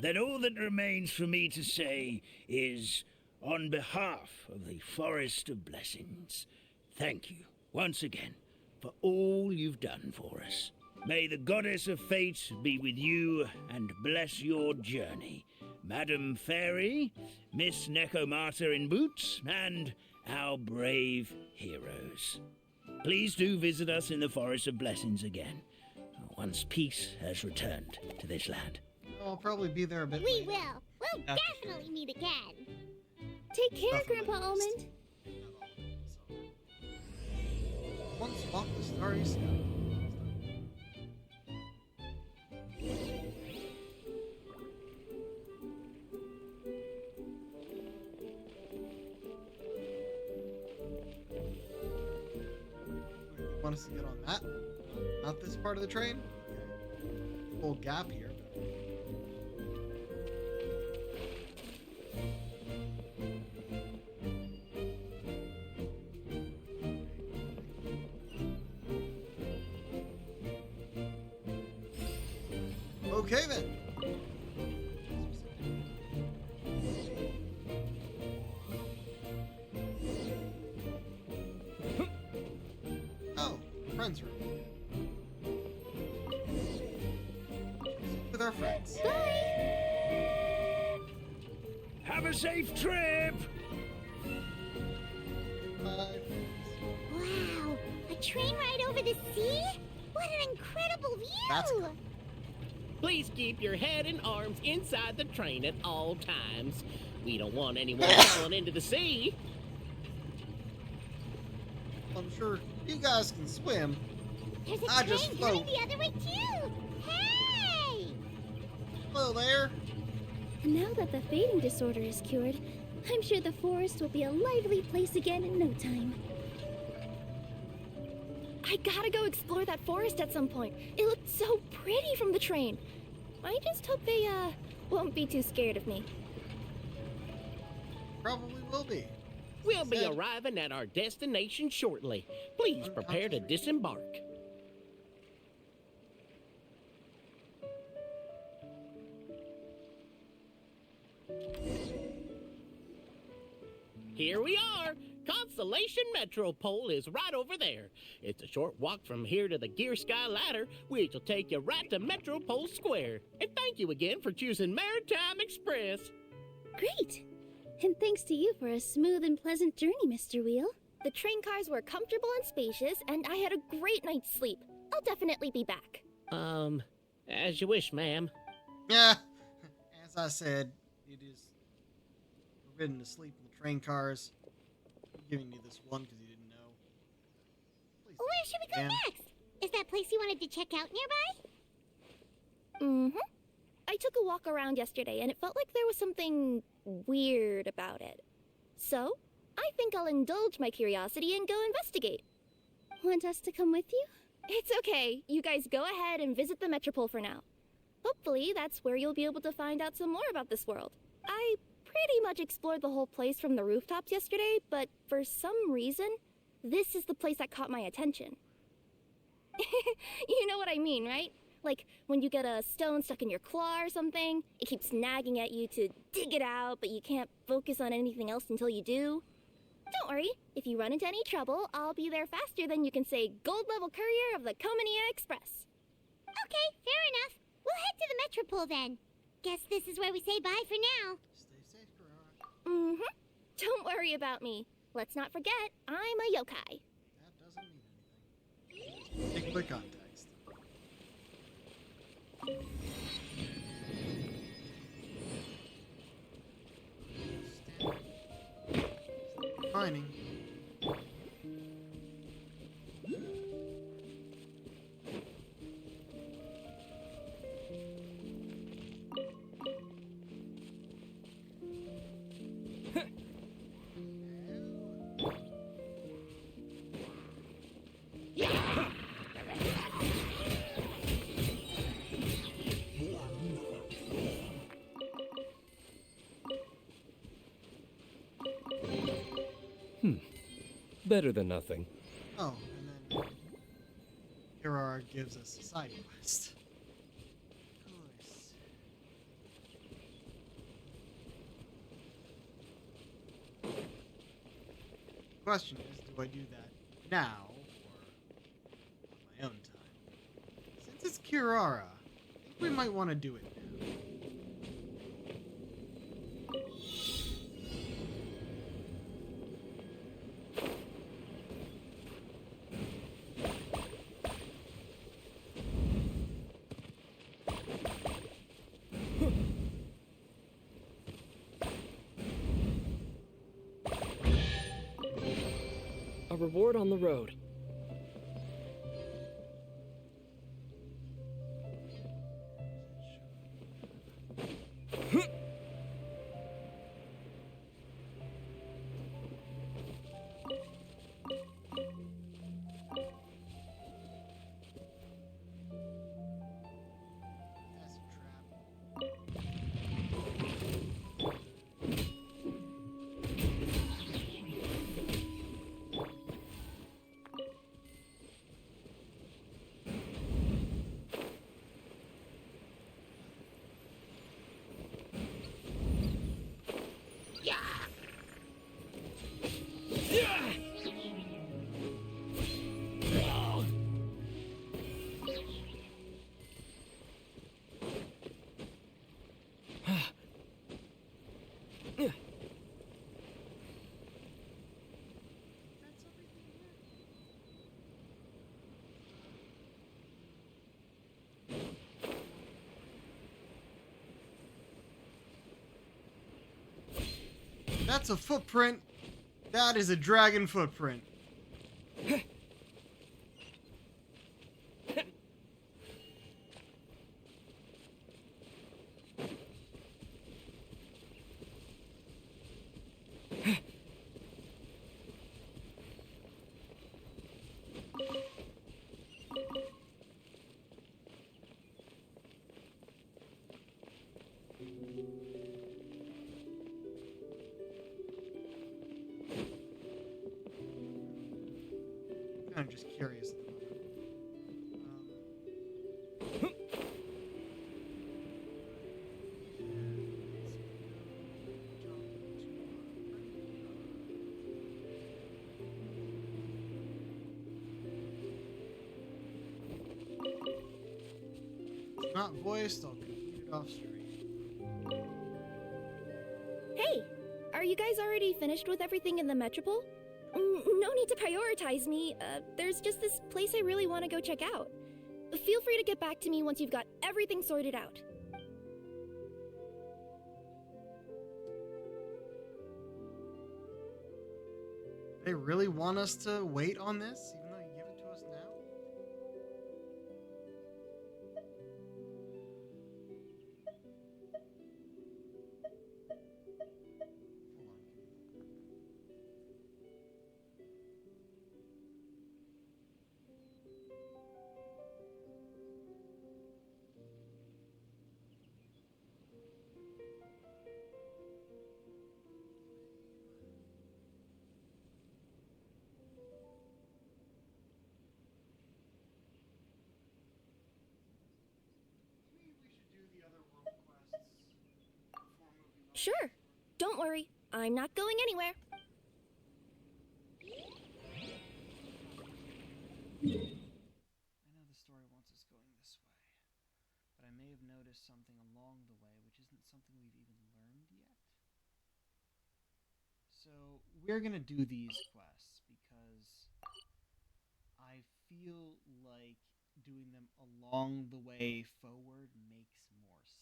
Then all that remains for me to say is, on behalf of the Forest of Blessings, thank you once again for all you've done for us. May the goddess of fate be with you and bless your journey. Madam Fairy, Miss Necomata in boots, and our brave heroes. Please do visit us in the Forest of Blessings again, once peace has returned to this land. I'll probably be there a bit We later. will. We'll After definitely meet again. Take care, Stuff on my Grandpa list. Almond. Once walk the starry sky. You want us to get on that? Not this part of the train? Okay. Full gap here. Okay then. Oh, friends room. With our friends. Have a safe trip! Bye. Wow, a train ride over the sea? What an incredible view! That's cool. Please keep your head and arms inside the train at all times. We don't want anyone falling into the sea. I'm sure you guys can swim. There's a I train just going float. the other way too! Hey! Hello there. And now that the fading disorder is cured, I'm sure the forest will be a lively place again in no time. I gotta go explore that forest at some point. It looked so pretty from the train. I just hope they, won't be too scared of me. Probably will be. We'll be Said- arriving at our destination shortly. Please prepare to disembark. Here we are. Constellation Metropole is right over there. It's a short walk from here to the Gear Sky Ladder, which will take you right to Metropole Square. And thank you again for choosing Maritime Express. Great! And thanks to you for a smooth and pleasant journey, Mr. Wheel. The train cars were comfortable and spacious, and I had a great night's sleep. I'll definitely be back. As you wish, ma'am. Yeah. As I said, it is forbidden to sleep in the train cars. I'm giving you this one because you didn't know. Please Where should we go ma'am. next? Is that place you wanted to check out nearby? Mm-hmm. I took a walk around yesterday, and it felt like there was something weird about it. So, I think I'll indulge my curiosity and go investigate. Want us to come with you? It's okay. You guys go ahead and visit the Metropole for now. Hopefully, that's where you'll be able to find out some more about this world. I pretty much explored the whole place from the rooftops yesterday, but for some reason, this is the place that caught my attention. You know what I mean, right? Like, when you get a stone stuck in your claw or something, it keeps nagging at you to dig it out, but you can't focus on anything else until you do. Don't worry, if you run into any trouble, I'll be there faster than you can say gold level courier of the Comania Express. Okay, fair enough. We'll head to the Metropole then. Guess this is where we say bye for now. Stay safe, Karara. Mm-hmm. Don't worry about me. Let's not forget, I'm a yokai. That doesn't mean anything. Take quick context. Mining. Better than nothing. Oh, and then Karara gives us a side quest. Of course. The question is, do I do that now or on my own time? Since Since it's Kirara, I think we might want to do it now. A reward on the road. That's a trap. That's a footprint. That is a dragon footprint. I'm just curious at the moment. It's not voiced, I'll complete it off stream. Hey, are you guys already finished with everything in the Metropole? No need to prioritize me. There's just this place I really want to go check out. Feel free to get back to me once you've got everything sorted out. They really want us to wait on this, even though you give it to us now? Hold on. Maybe we should do the other world quests before moving on. Sure. Don't worry. I'm not going anywhere. I know the story wants us going this way, but I may have noticed something along the way which isn't something we've even learned yet. So we're gonna do these quests because I feel like doing them along the way forward makes more sense.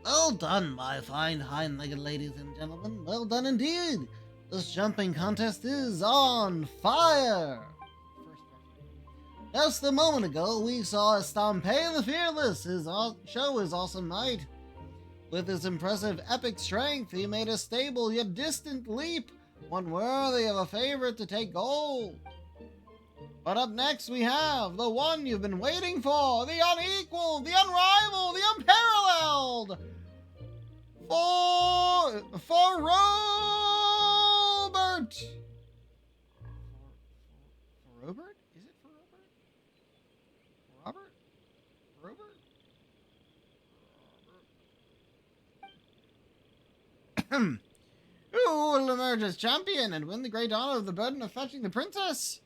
Well done, my fine hind-legged ladies and gentlemen. Well done indeed. This jumping contest is on fire! Just a moment ago, we saw Stampede the Fearless. His show his awesome might. With his impressive epic strength, he made a stable yet distant leap, one worthy of a favorite to take gold. But up next we have the one you've been waiting for, the unequaled, the unrivaled, the unparalleled, for Robert! For Robert? Is it for Robert? For Robert? For Robert? Who will emerge as champion and win the great honor of the burden of fetching the princess?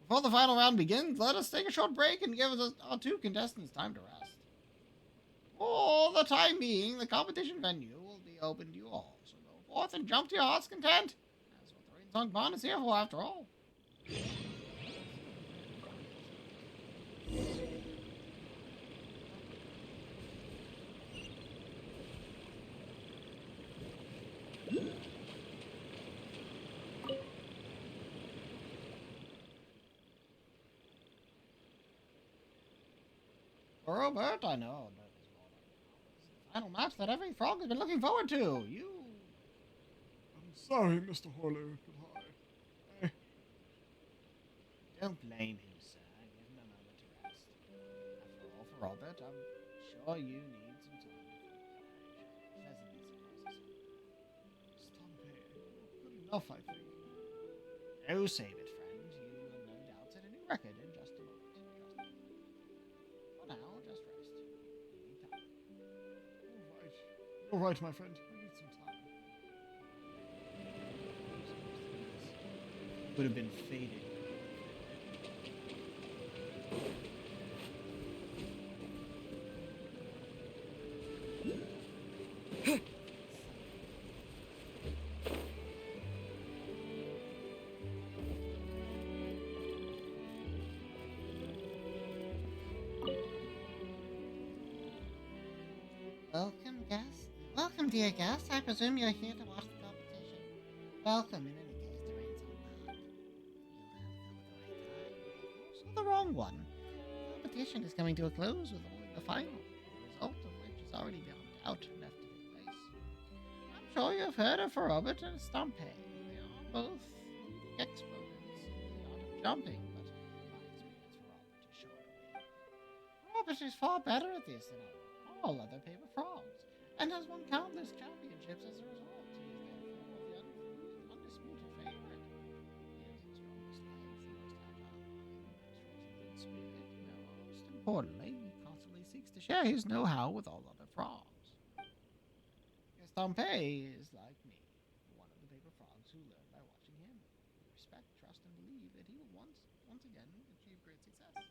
Before the final round begins, let us take a short break and give our two contestants time to rest. For the time being, the competition venue will be open to you all, so go forth and jump to your heart's content. That's what the Rain Song Bond is here for, after all. Robert, I know, but it's the final match that every frog has been looking forward to. I'm sorry, Mr. Horler, but I... Don't blame him, sir. Give him a moment to rest. After all, for Robert, I'm sure you need some time to think about it. Pleasantly surprises him. Stampede, good enough, I think. Oh, save it, friend. You will no doubt set a new record in just a moment. For now, just rest. You need time. All right, my friend. I need some time. Would have been faded. Welcome, guest. Welcome, dear guest. I presume you're here to watch the competition. Welcome, in any case, to Rain's Home. Also the wrong one. The competition is coming to a close with only the final, the result of which is already beyond doubt left to take place. I'm sure you've heard of Robert and Stampede. They are both leading exponents in the art of jumping, but in my experience, Robert is short away. Robert is far better at this than all other paper frogs, and has won countless championships as a result. He is therefore the undisputed favorite. He has the strongest legs, the most agile mind, the most resolute spirit, most importantly, he constantly seeks to share his know-how with all other frogs. Stampede is like me, one of the paper frogs who learn by watching him. We respect, trust, and believe that he will once again achieve great success.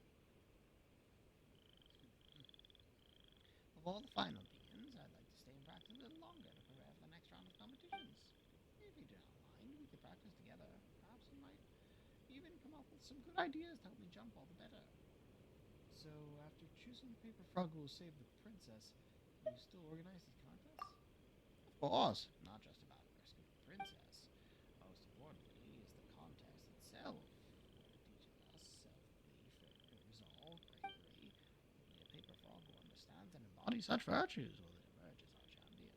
Before the final begins, I'd like to stay and practice a little longer to prepare for the next round of competitions. If you do not mind, we could practice together. Perhaps you might even come up with some good ideas to help me jump all the better. So, after choosing the paper frog who will save the princess, you still organize these contests? Of course, not just about rescuing the princess. Most importantly is the contest itself, where it teaches us self-belief, resolve, bravery. Only a paper frog who understands and embodies such virtues will emerge as our champion.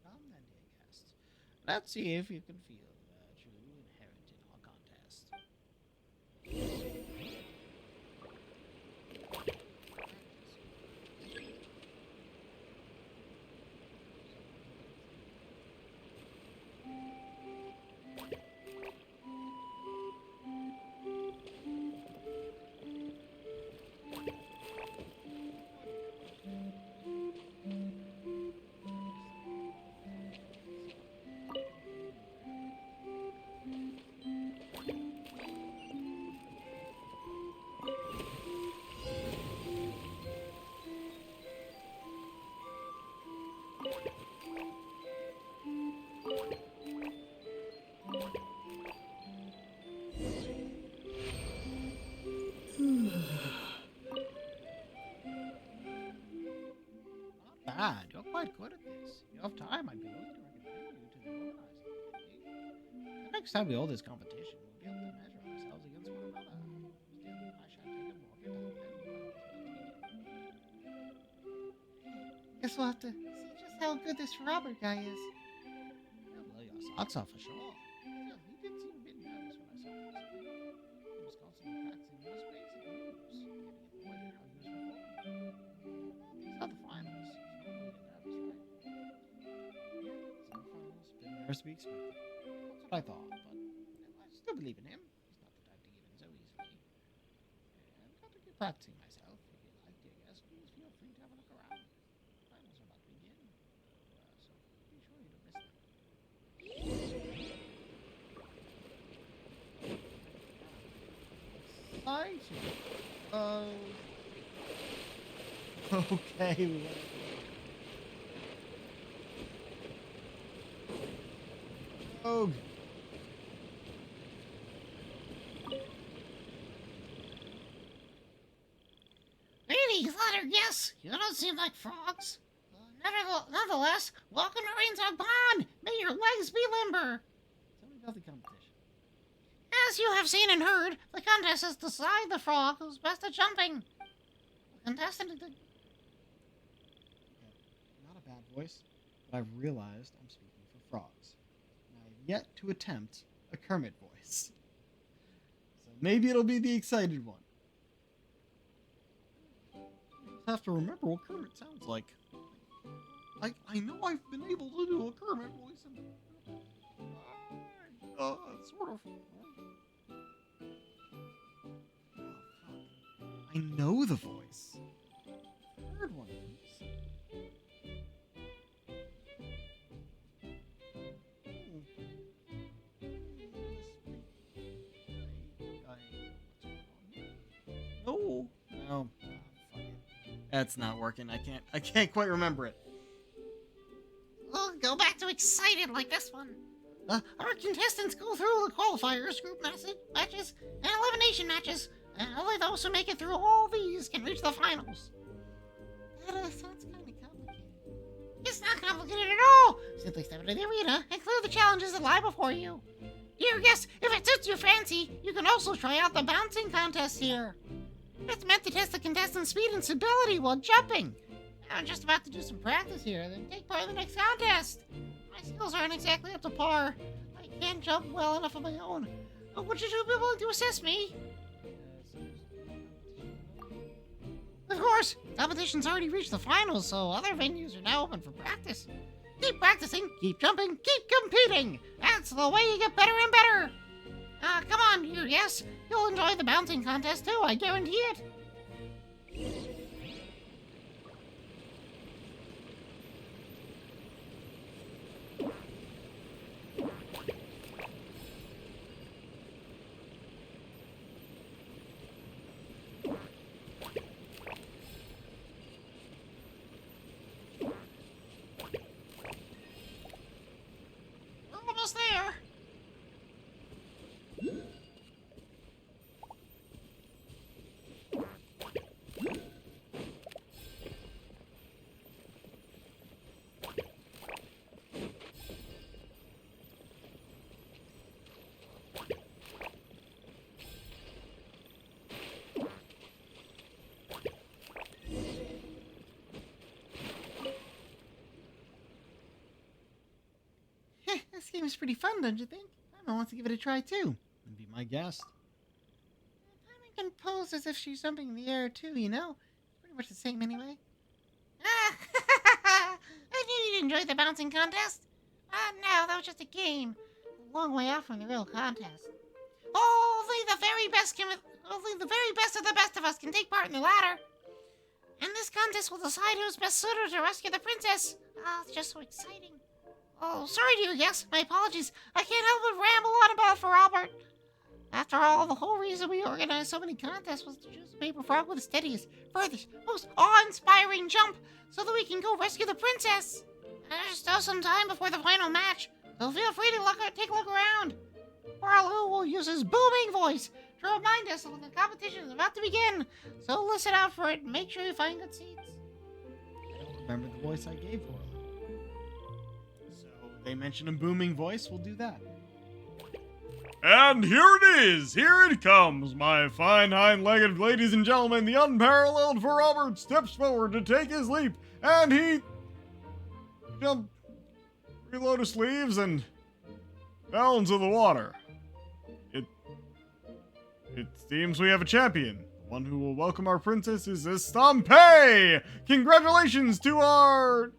Come then, dear guests. Let's see if you can feel the virtue inherent in our contest. Not bad. You're quite good at this. You have time, I'd be willing to recommend you to the organizing committee. next time we hold this competition, we'll be able to measure ourselves against one another. Still, I shall take a walk it out. Guess we'll have to see just how good this Robert guy is. He'll blow your socks off for sure. Still, he did seem a bit nervous when I saw him recently. He was constantly practicing most basic moves, getting it more than how he was before. These are the finals. So normally get nervous, right? Semifinals, been nervous to be expected. That's what I thought, but I still believe in him. He's not the type to give in so easily. And I've got to keep practicing myself. If you like, dear guest, please feel free to have a look around. Finals are about to begin, so be sure you don't miss them. Exciting. Okay. Oh. Greetings, letter guests. You don't seem like frogs. Nonetheless, welcome to Rain's Pond. May your legs be limber. Tell me about the competition. As you have seen and heard, the contest is to decide the frog who's best at jumping. The contestant is the... Not a bad voice, but I've realized I'm speaking for frogs. And I've yet to attempt a Kermit voice. So maybe it'll be the excited one. I just have to remember what Kermit sounds like. I know I've been able to do a Kermit voice and sort of. I know the voice. Heard one of these. No. No. Fuck it. That's not working. I can't quite remember it. We'll go back to excited like this one. Our contestants go through the qualifiers, group matches, and elimination matches, and only those who make it through all these can reach the finals. That sounds kind of complicated. It's not complicated at all. Simply step into the arena and clear the challenges that lie before you. Dear guests, if it suits your fancy, you can also try out the bouncing contest here. It's meant to test the contestant's speed and stability while jumping. I'm just about to do some practice here, then take part in the next contest. My skills aren't exactly up to par. I can't jump well enough on my own. But would you two be willing to assist me? Of course, competition's already reached the finals, so other venues are now open for practice. Keep practicing, keep jumping, keep competing. That's the way you get better and better. Come on, you yes. You'll enjoy the bouncing contest too, I guarantee it. We're almost there. This game is pretty fun, don't you think? Paimon wants to give it a try too. And be my guest. Paimon can pose as if she's jumping in the air too, you know? It's pretty much the same anyway. I knew you'd enjoy the bouncing contest. No, that was just a game. A long way off from the real contest. Only the very best of the best of us can take part in the latter. And this contest will decide who's best suited to rescue the princess. It's just so exciting. Oh, sorry, dear guests. My apologies. I can't help but ramble on about for Albert. After all, the whole reason we organized so many contests was to choose the paper frog with the steadiest, furthest, most awe-inspiring jump so that we can go rescue the princess. There's still some time before the final match, so feel free to take a look around. Barlow will use his booming voice to remind us when the competition is about to begin, so listen out for it and make sure you find good seats. I don't remember the voice I gave Orla. So they mention a booming voice, we'll do that. And here it is! Here it comes! My fine hind-legged ladies and gentlemen, the unparalleled For Robert steps forward to take his leap, and he jumped 3 lotus leaves and fell into the water. It seems we have a champion. The one who will welcome our princess is Estampe! Congratulations to our...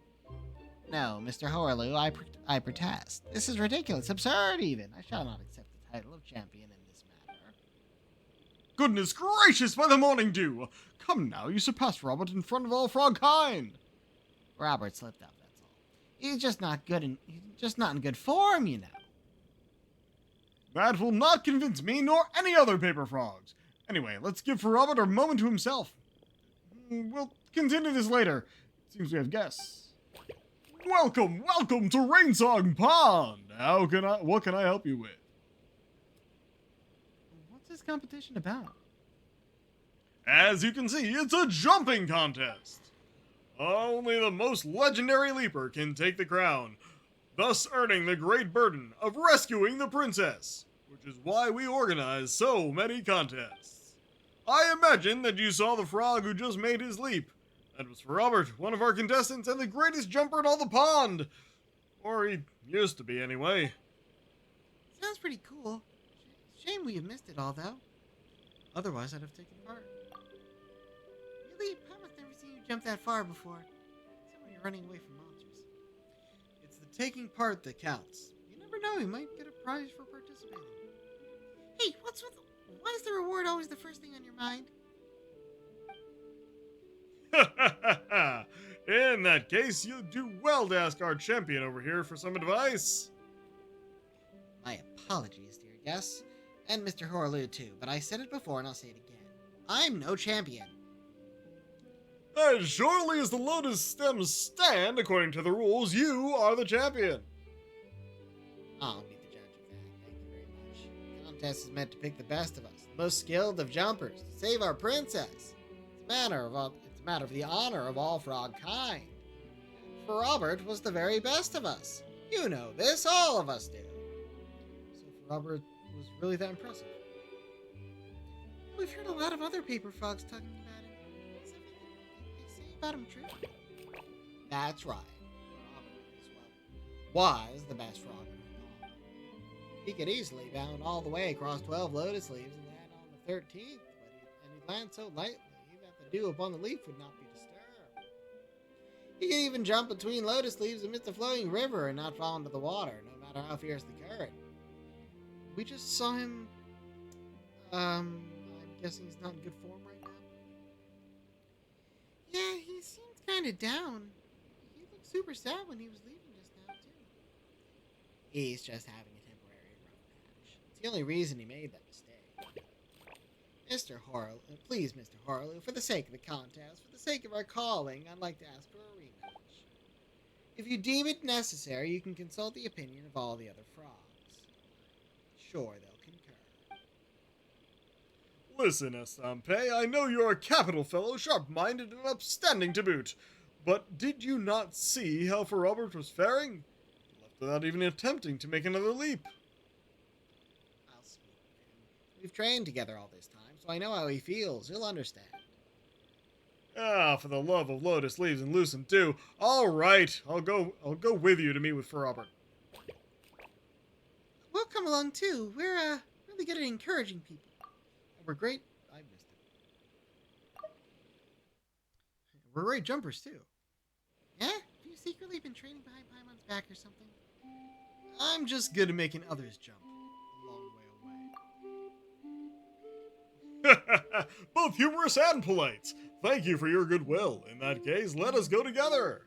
No, Mr. Horley, I protest. This is ridiculous, absurd even. I shall not accept the title of champion in this matter. Goodness gracious, by the morning dew! Come now, you surpassed Robert in front of all frog-kind. Robert slipped up, that's all. He's just not in good form, you know. That will not convince me nor any other paper frogs. Anyway, let's give For Robert a moment to himself. We'll continue this later. It seems we have guests. Welcome to Rainsong Pond. What can I help you with? What's this competition about? As you can see, it's a jumping contest. Only the most legendary leaper can take the crown, thus earning the great burden of rescuing the princess, which is why we organize so many contests. I imagine that you saw the frog who just made his leap. That was For Robert, one of our contestants and the greatest jumper in all the pond. Or he used to be, anyway. Sounds pretty cool. Shame we have missed it all, though. Otherwise, I'd have taken part. Really, I've never seen you jump that far before. Except when you're running away from monsters. It's the taking part that counts. You never know, you might get a prize for participating. Hey, why is the reward always the first thing on your mind? In that case, you do well to ask our champion over here for some advice. My apologies, dear guests, and Mr. Horlew too, but I said it before and I'll say it again. I'm no champion. As surely as the lotus stems stand, according to the rules, you are the champion. I'll be the judge of that, thank you very much. The contest is meant to pick the best of us, the most skilled of jumpers, to save our princess. It's a matter of the honor of all frog kind. For Robert was the very best of us. You know this, all of us do. So For Robert was really that impressive. We've heard a lot of other paper frogs talking about him. Is everything they say about him true? That's right. For Robert was the best frog in the pond. He could easily bound all the way across 12 lotus leaves and land on the 13th, and he'd land so lightly that the dew upon the leaf would not be disturbed. He could even jump between lotus leaves amidst a flowing river and not fall into the water, no matter how fierce the current. We just saw him. I'm guessing he's not in good form right now. Yeah, he seemed kind of down. He looked super sad when he was leaving just now, too. He's just having a temporary rough patch. It's the only reason he made that mistake. Please, Mr. Horlew, for the sake of the contest, for the sake of our calling, I'd like to ask for a rematch. If you deem it necessary, you can consult the opinion of all the other frogs. Sure, they'll concur. Listen, Estampe, I know you're a capital fellow, sharp-minded and upstanding to boot. But did you not see how For Robert was faring? He left without even attempting to make another leap. I'll speak with him. We've trained together all this time, so I know how he feels. He'll understand. Ah, for the love of lotus leaves and lucent dew. All right, I'll go with you to meet with For Robert. We'll come along too. We're really good at encouraging people. We're great. I missed it. We're great jumpers too. Yeah? Have you secretly been training behind Paimon's back or something? I'm just good at making others jump a long way away. Both humorous and polite. Thank you for your goodwill. In that case, let us go together.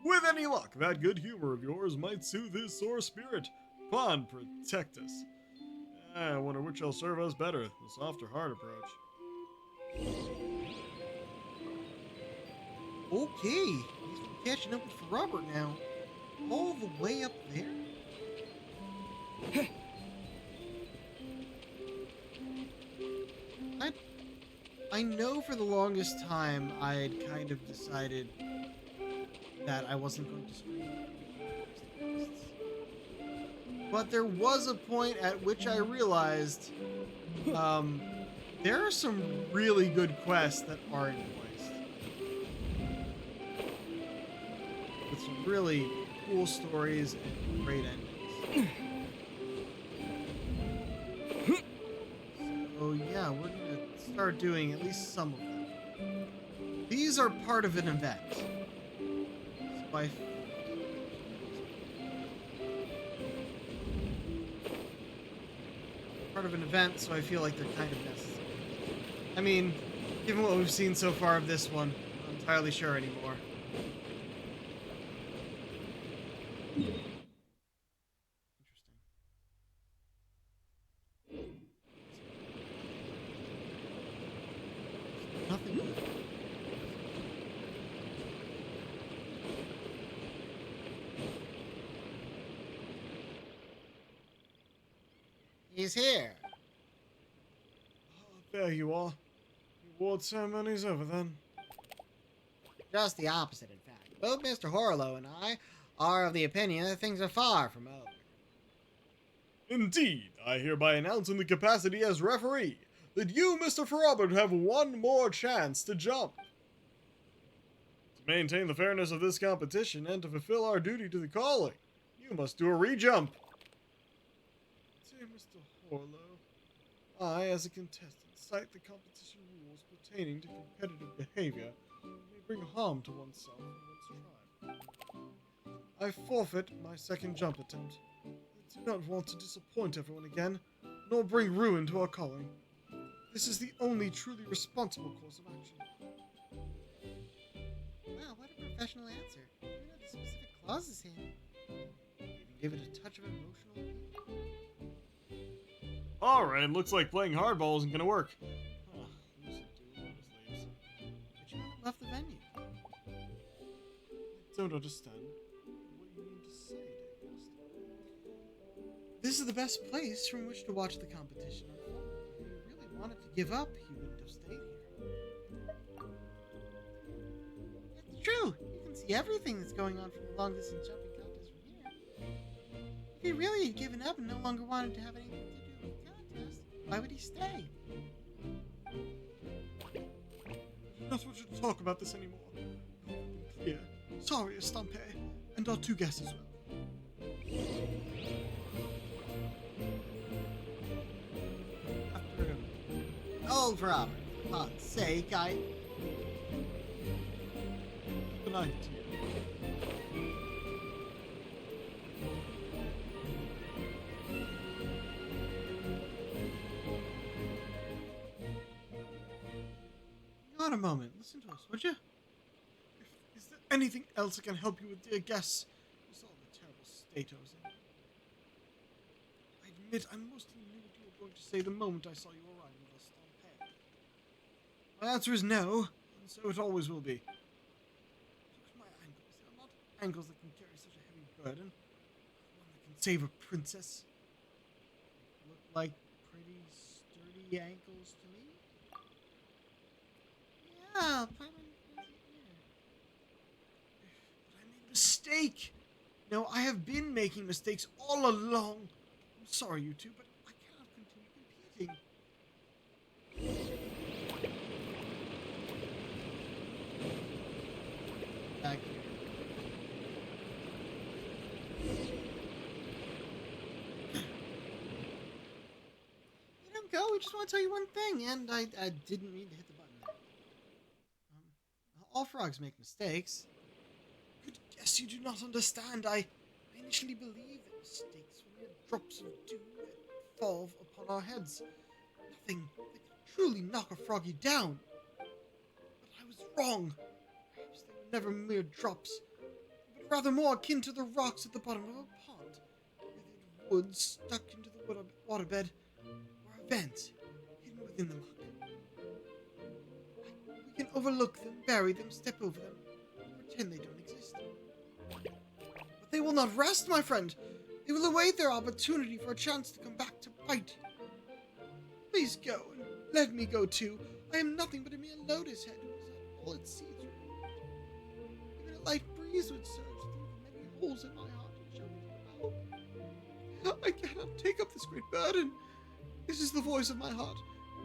With any luck, that good humor of yours might soothe his sore spirit. Pond, protect us. I wonder which shall serve us better, the soft or hard approach. Okay, he's catching up with For Robert now. All the way up there? I know for the longest time I'd kind of decided that I wasn't going to scream. But there was a point at which I realized there are some really good quests that aren't voiced. With some really cool stories and great endings. So yeah, we're gonna start doing at least some of them. These are part of an event. So part of an event, so I feel like they're kind of necessary. I mean, given what we've seen so far of this one, I'm not entirely sure anymore. Nothing. He's here. Oh, there you are. The award ceremony's over then. Just the opposite, in fact. Both Mr. Horlow and I are of the opinion that things are far from over. Indeed, I hereby announce in the capacity as referee that you, Mr. Ferrobert, have one more chance to jump. To maintain the fairness of this competition and to fulfill our duty to the calling, you must do a re-jump. Dear Mr. Horlow, I, as a contestant, cite the competition rules pertaining to competitive behavior that may bring harm to oneself and one's tribe. I forfeit my second jump attempt. I do not want to disappoint everyone again, nor bring ruin to our calling. This is the only truly responsible course of action. Wow, what a professional answer. You know the specific clauses here. Even give it a touch of emotional appeal. Alright, looks like playing hardball isn't gonna work. Huh, we should do lotus leaves. But you haven't left the venue. I don't understand what you mean to say, dear guest. This is the best place from which to watch the competition unfold. If you really wanted to give up, you wouldn't have stayed here. It's true. You can see everything that's going on from the long distance jumping contest from here. If he really had given up and no longer wanted to have anything to do with the contest, why would he stay? I don't want you to talk about this anymore. Clear. Sorry, Estampe, and our two guests as well. Oh, for Robert, for God's sake, Good night to you. Hang on a moment. Listen to us, would you? Is there anything else I can help you with, dear guests? You saw the terrible state I was in. I admit I mostly knew what you were going to say the moment I saw you arrive in the Estampe. My answer is no. And so it always will be. Look at my ankles. They are not ankles that can carry such a heavy burden. One that can save a princess. Look like pretty sturdy ankles to me. Yeah, Paimon isn't here. But I made a mistake. No, I have been making mistakes all along. I'm sorry, you two, but I cannot continue competing. Back here. You don't go. We just want to tell you one thing, and I didn't mean to hit the button there. All frogs make mistakes. Good guess you do not understand. I initially believed that mistakes were mere drops of dew that fall upon our heads. Nothing that could truly knock a froggy down. But I was wrong. Perhaps they were never mere drops, but rather more akin to the rocks at the bottom of a pond, withered wood stuck into the waterbed, or a vent hidden within the muck. We can overlook them, bury them, step over them, and pretend they don't exist. But they will not rest, my friend. They will await their opportunity for a chance to come back to bite. Please go, and let me go too. I am nothing but a mere lotus head who has had all its seeds removed. Even a light breeze would surge through the many holes in my heart and show me the hope. great burden. This is the voice of my heart.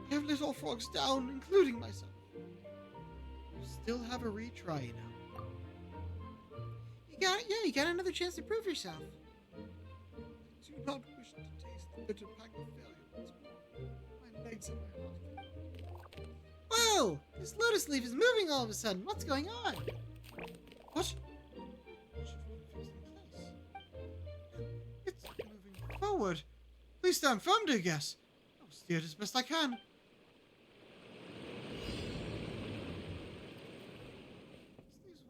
I have let all frogs down, including myself. You still have a retry, you know. You got another chance to prove yourself. I do not wish to taste the bitter pang of failure once more. My legs and my heart. Whoa! This lotus leaf is moving all of a sudden. What's going on? What? It's moving forward. Please stand firm, dear guest. I will steer it as best I can. This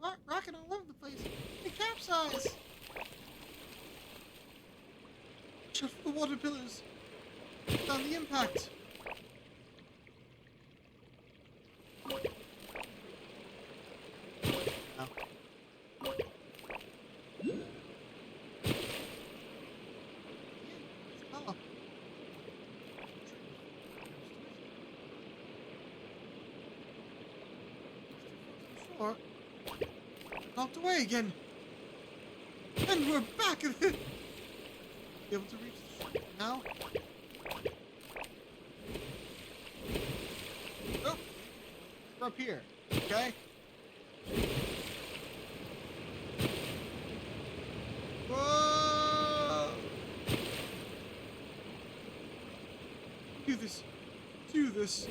leaf's rocking all over the place. They capsize. Watch out for the water pillars. Down the impact. Knocked away again. And we're back. Be able to reach the ship now. Oh, we're up here. Okay. Whoa! Do this. Do this.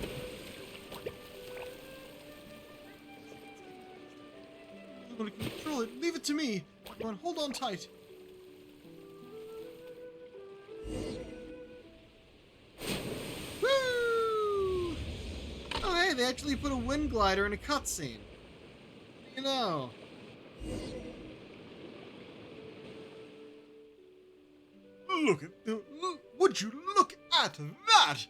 I want to control it. Leave it to me. Everyone, hold on tight. Woo! Oh, hey, they actually put a wind glider in a cutscene. What do you know? Would you look at that?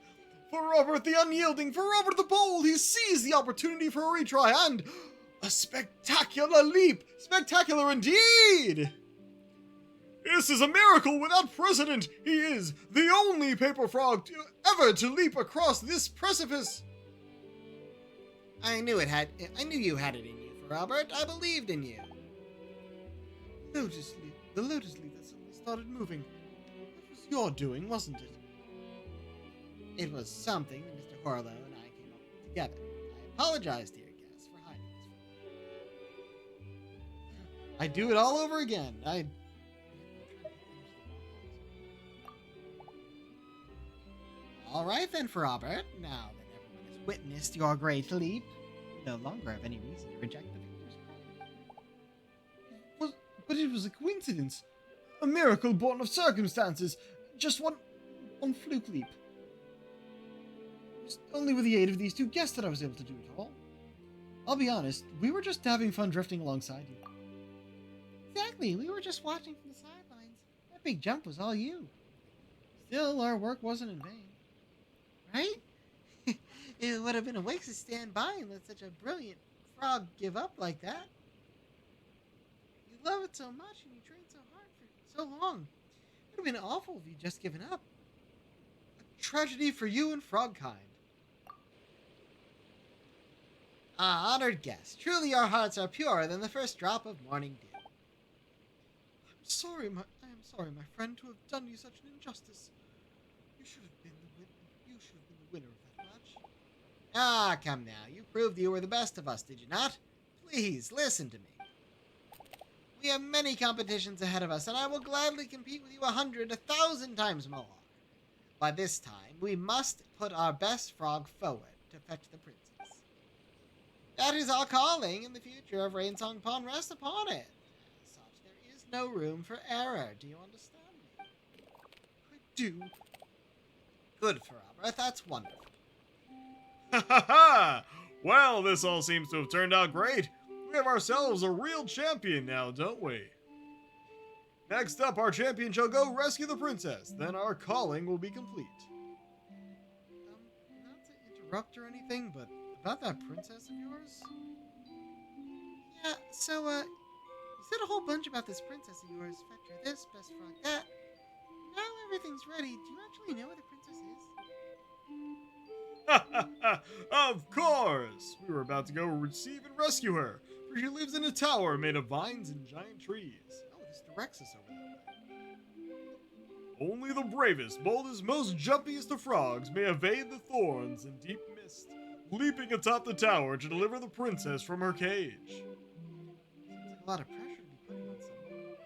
For Robert the Unyielding, for Robert the Bold, he seized the opportunity for a retry and a spectacular leap! Spectacular indeed! This is a miracle without precedent! He is the only paper frog ever to leap across this precipice! I knew you had it in you, Robert. I believed in you. The lotus leaf that suddenly started moving. That was your doing, wasn't it? It was something that Mr. Horlow and I came up with together. I apologize to your guests for hiding this from you. I'd do it all over again. All right then, Robert. Now that everyone has witnessed your great leap, you no longer have any reason to reject the victor's call. But it was a coincidence. A miracle born of circumstances. Just one fluke leap. It was only with the aid of these two guests that I was able to do it all. I'll be honest, we were just having fun drifting alongside you. Exactly, we were just watching from the sidelines. That big jump was all you. Still, our work wasn't in vain. Right? It would have been a waste to stand by and let such a brilliant frog give up like that. You love it so much and you trained so hard for so long. It would have been awful if you'd just given up. A tragedy for you and Frogkind. Ah, honored guests, truly your hearts are purer than the first drop of morning dew. I am sorry, my friend, to have done you such an injustice. You should have been the winner of that match. Ah, come now. You proved you were the best of us, did you not? Please, listen to me. We have many competitions ahead of us, and I will gladly compete with you 100, 1,000 times more. By this time, we must put our best frog forward to fetch the princess. That is our calling, and the future of Rainsong Pond rests upon it. As such, there is no room for error. Do you understand me? I do. Good, Farabra. That's wonderful. Ha ha ha! Well, this all seems to have turned out great. We have ourselves a real champion now, don't we? Next up, our champion shall go rescue the princess. Then our calling will be complete. Not to interrupt or anything, but about that princess of yours? Yeah, so, you said a whole bunch about this princess of yours. Fetch her this, best frog that. Now everything's ready. Do you actually know where the princess is? Of course! We were about to go receive and rescue her, for she lives in a tower made of vines and giant trees. Oh, this directs us over that way. Only the bravest, boldest, most jumpiest of frogs may evade the thorns and deep mist, leaping atop the tower to deliver the princess from her cage. Seems like a lot of pressure to be putting on someone.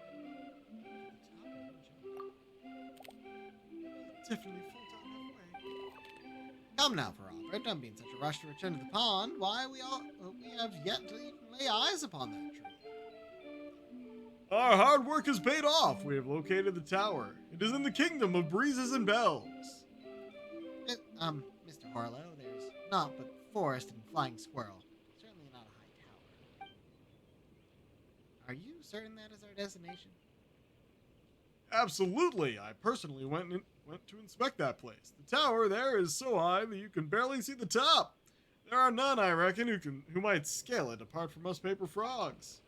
Definitely fall down halfway. Come now, Robert, don't be in such a rush to return to the pond. Why, we have yet to even lay eyes upon that tree. Our hard work has paid off. We have located the tower. It is in the kingdom of breezes and bells. Mr. Harlow, there's naught but forest and flying squirrel. Certainly not a high tower. Are you certain that is our destination? Absolutely. I personally went to inspect that place. The tower there is so high that you can barely see the top. There are none, I reckon, who might scale it apart from us paper frogs.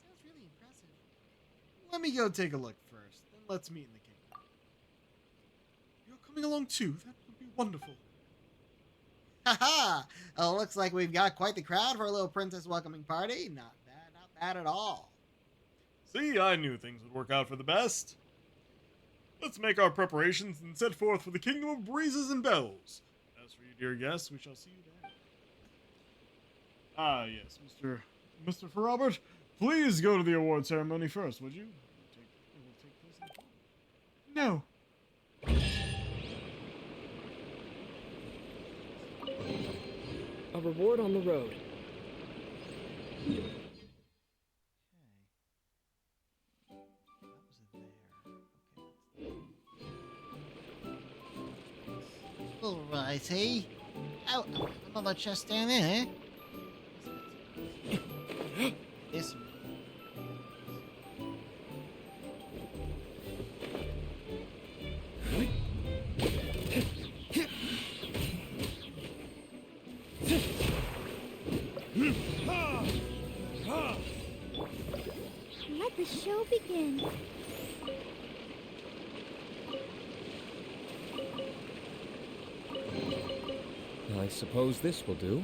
Sounds really impressive. Let me go take a look first, then let's meet in the kingdom. You're coming along too? That would be wonderful. Haha! Oh, looks like we've got quite the crowd for a little princess welcoming party. Not bad at all. See, I knew things would work out for the best. Let's make our preparations and set forth for the kingdom of breezes and bells. As for you, dear guests, we shall see you there. Ah, yes, Mr. Robert, please go to the award ceremony first, would you? It will take place in the hall. A reward on the road. Alrighty. Oh, another chest down there. This. Let the show begin. I suppose this will do.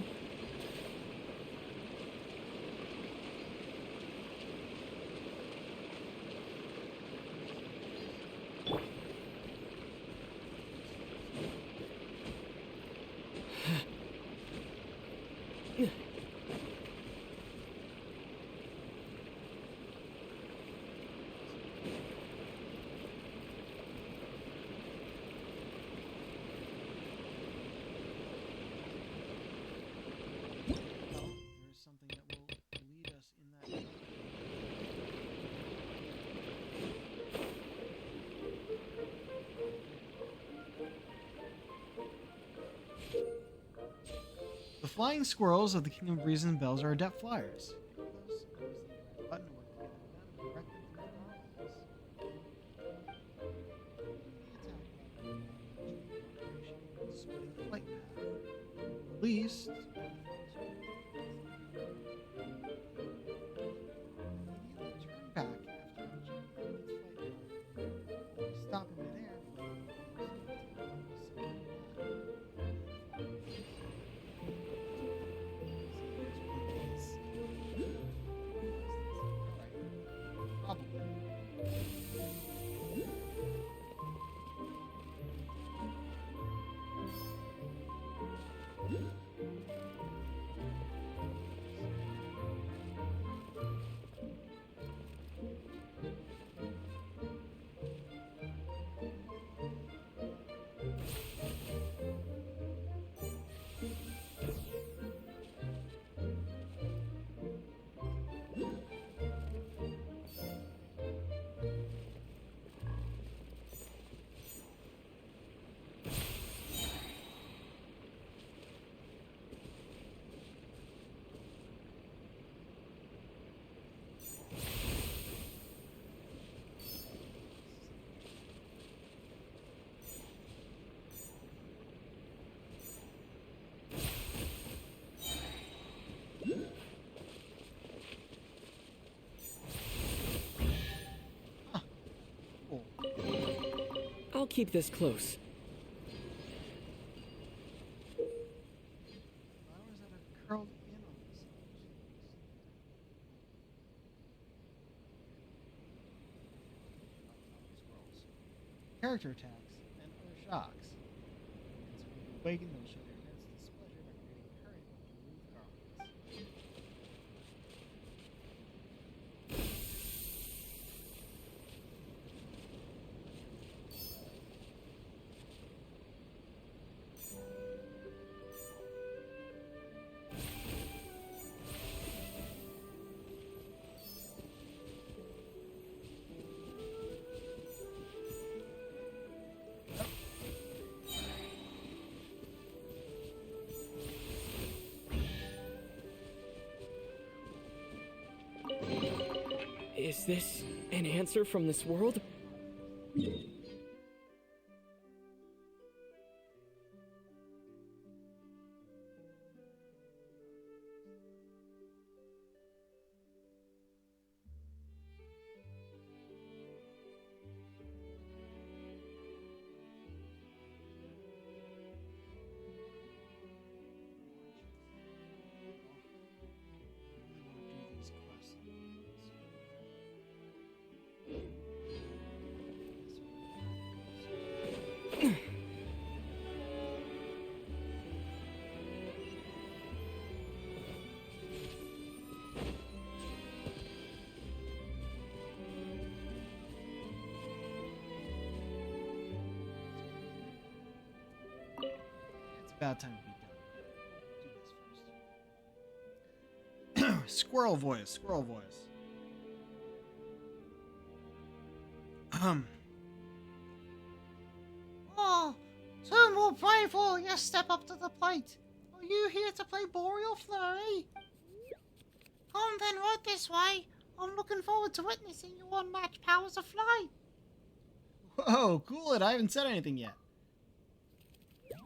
Something that will lead us in that direction. The flying squirrels of the Kingdom of Breezes and Bells are adept flyers. Get close and use the right button to work together with them and direct them to the goggles. Splitting the flight path. Released. Turn back after reaching its flight path. Stop in midair. I'll keep this close. Flowers that have curled in on themselves. Squirrels. character attacks and or shocks. And so when you awaken, they'll show their immense displeasure by creating current or remove garments. Is this an answer from this world? It's about time to be done. Do this first. Squirrel voice, squirrel voice. Oh, two more brave warriors step up to the plate. Are you here to play Boreal Flurry? Come then right this way. I'm looking forward to witnessing your unmatched powers of flight. Whoa, cool it. I haven't said anything yet.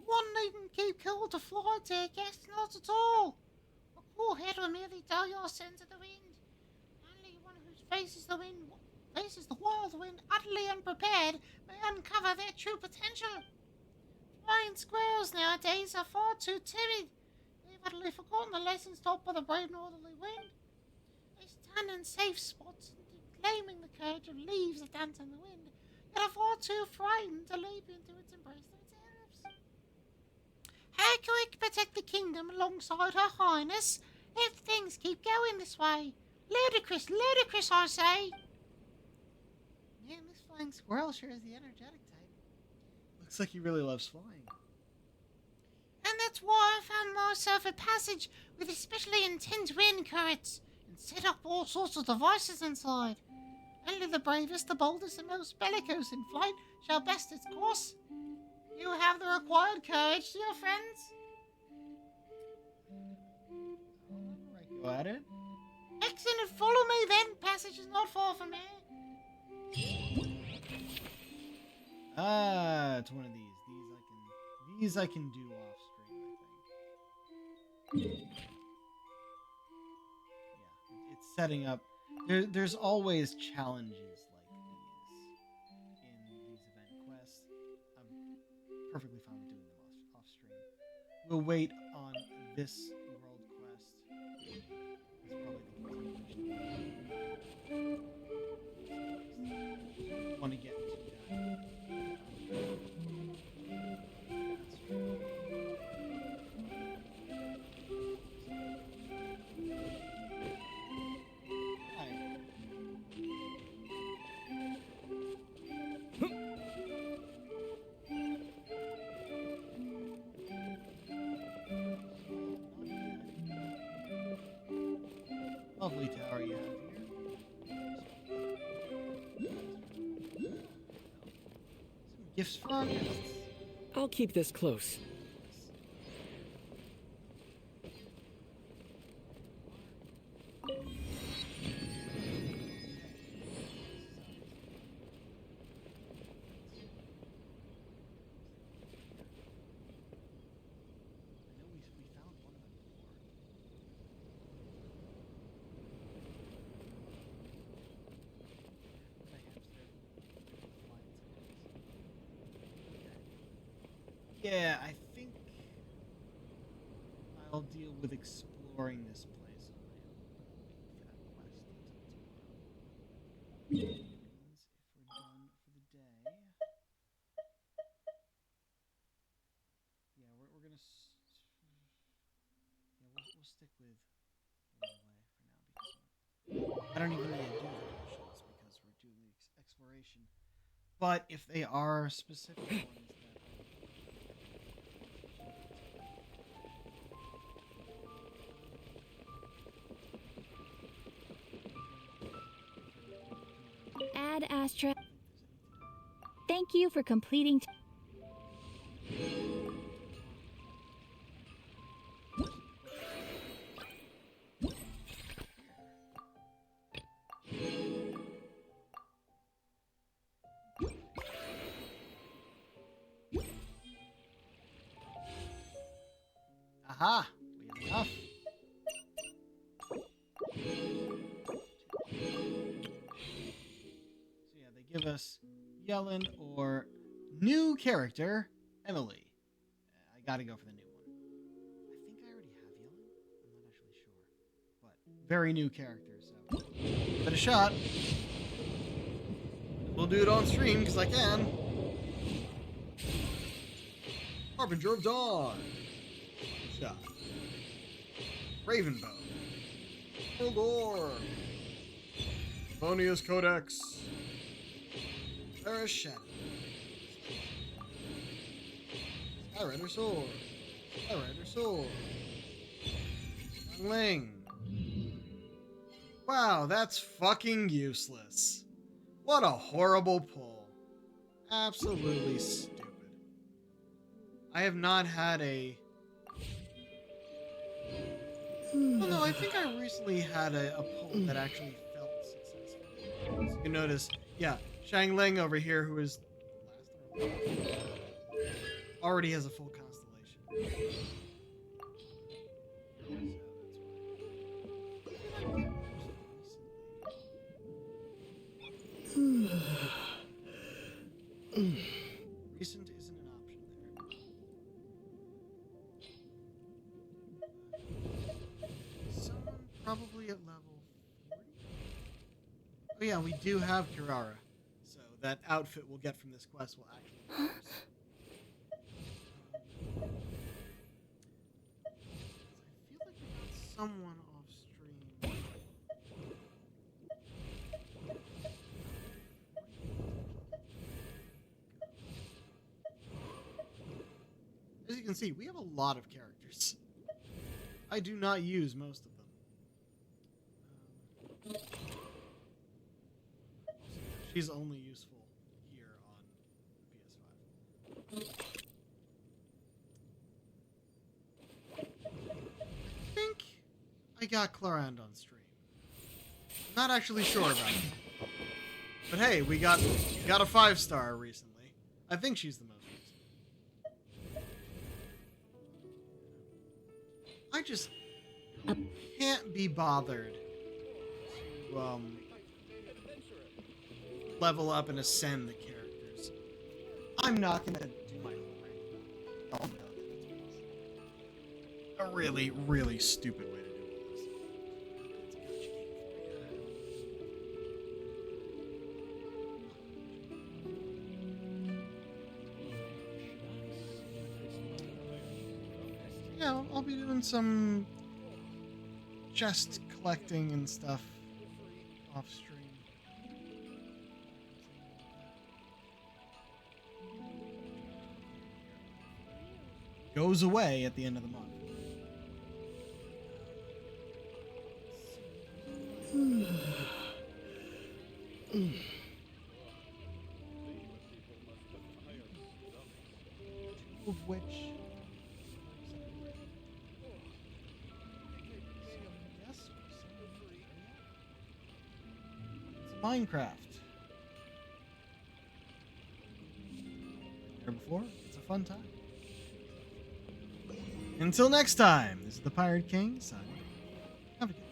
One needn't keep cool to fly, dear guest, not at all. A cool head will merely dull your sense of the wind. Only one who faces the wild wind, utterly unprepared, may uncover their true potential. Flying squirrels nowadays are far too timid. They've utterly forgotten the lessons taught by the brave northerly wind. They stand in safe spots, claiming the courage of leaves that dance in the wind, yet are far too frightened to leap into its embrace themselves. How can we protect the kingdom alongside Her Highness if things keep going this way? Ludicrous, ludicrous, I say! Man, this flying squirrel sure is the energetic type. Looks like he really loves flying. And that's why I found myself a passage with especially intense wind currents and set up all sorts of devices inside. Only the bravest, the boldest, and most bellicose in flight shall best its course. You have the required courage, dear friends. Right, go at it. Excellent, follow me then. Passage is not far from here. Ah, it's one of these. These I can do off stream, I think. Yeah, it's setting up. There's always challenges like these in these event quests. I'm perfectly fine with doing them off stream. We'll wait on this world quest. It's probably the continuation. Want to get to that. Lovely tower you have here. Some gifts for our guests. I'll keep this close. Yeah, I think I'll deal with exploring this place on my own. Wait for that quest until tomorrow. Which means if we're done for the day, with the way for now because I don't even need to do the missions because we're doing the exploration. But if they are specific ones Ad Astra. Thank you for completing. aha, we have enough. So yeah, they give us Yellen or new character, Emily. I gotta go for the new one. I think I already have Yellen. I'm not actually sure. But very new character, so give it a shot. We'll do it on stream because I can. Harbinger of Dawn. Shot. Ravenbow. Fulgor. Bonius Codex. Paris Shadow. Skyrider Sword. Skyrider Sword. Ling. Wow, that's fucking useless. What a horrible pull. Absolutely stupid. I have not had a... Oh no, I think I recently had a pull that actually felt successful. So you can notice, yeah, Shang Ling over here, who is already has a full constellation. Recent isn't an option there. Someone probably at level 40? Oh yeah, we do have Kirara. So that outfit we'll get from this quest will actually use. I feel like we got someone off stream. As you can see, we have a lot of characters. I do not use most of them. She's only useful here on PS5. I think I got Clarand on stream. I'm not actually sure about it. But hey, we got a 5-star recently. I think she's the most recent. I just can't be bothered to level up and ascend the characters. I'm not gonna do my whole rank. Y'all know that. A really, really stupid way to do this. Yeah, I'll be doing some chest collecting and stuff off stream. Goes away at the end of the month. Two of which... Yes, it's Minecraft. There before, it's a fun time. Until next time, this is the Pirate King signing. Have a good day.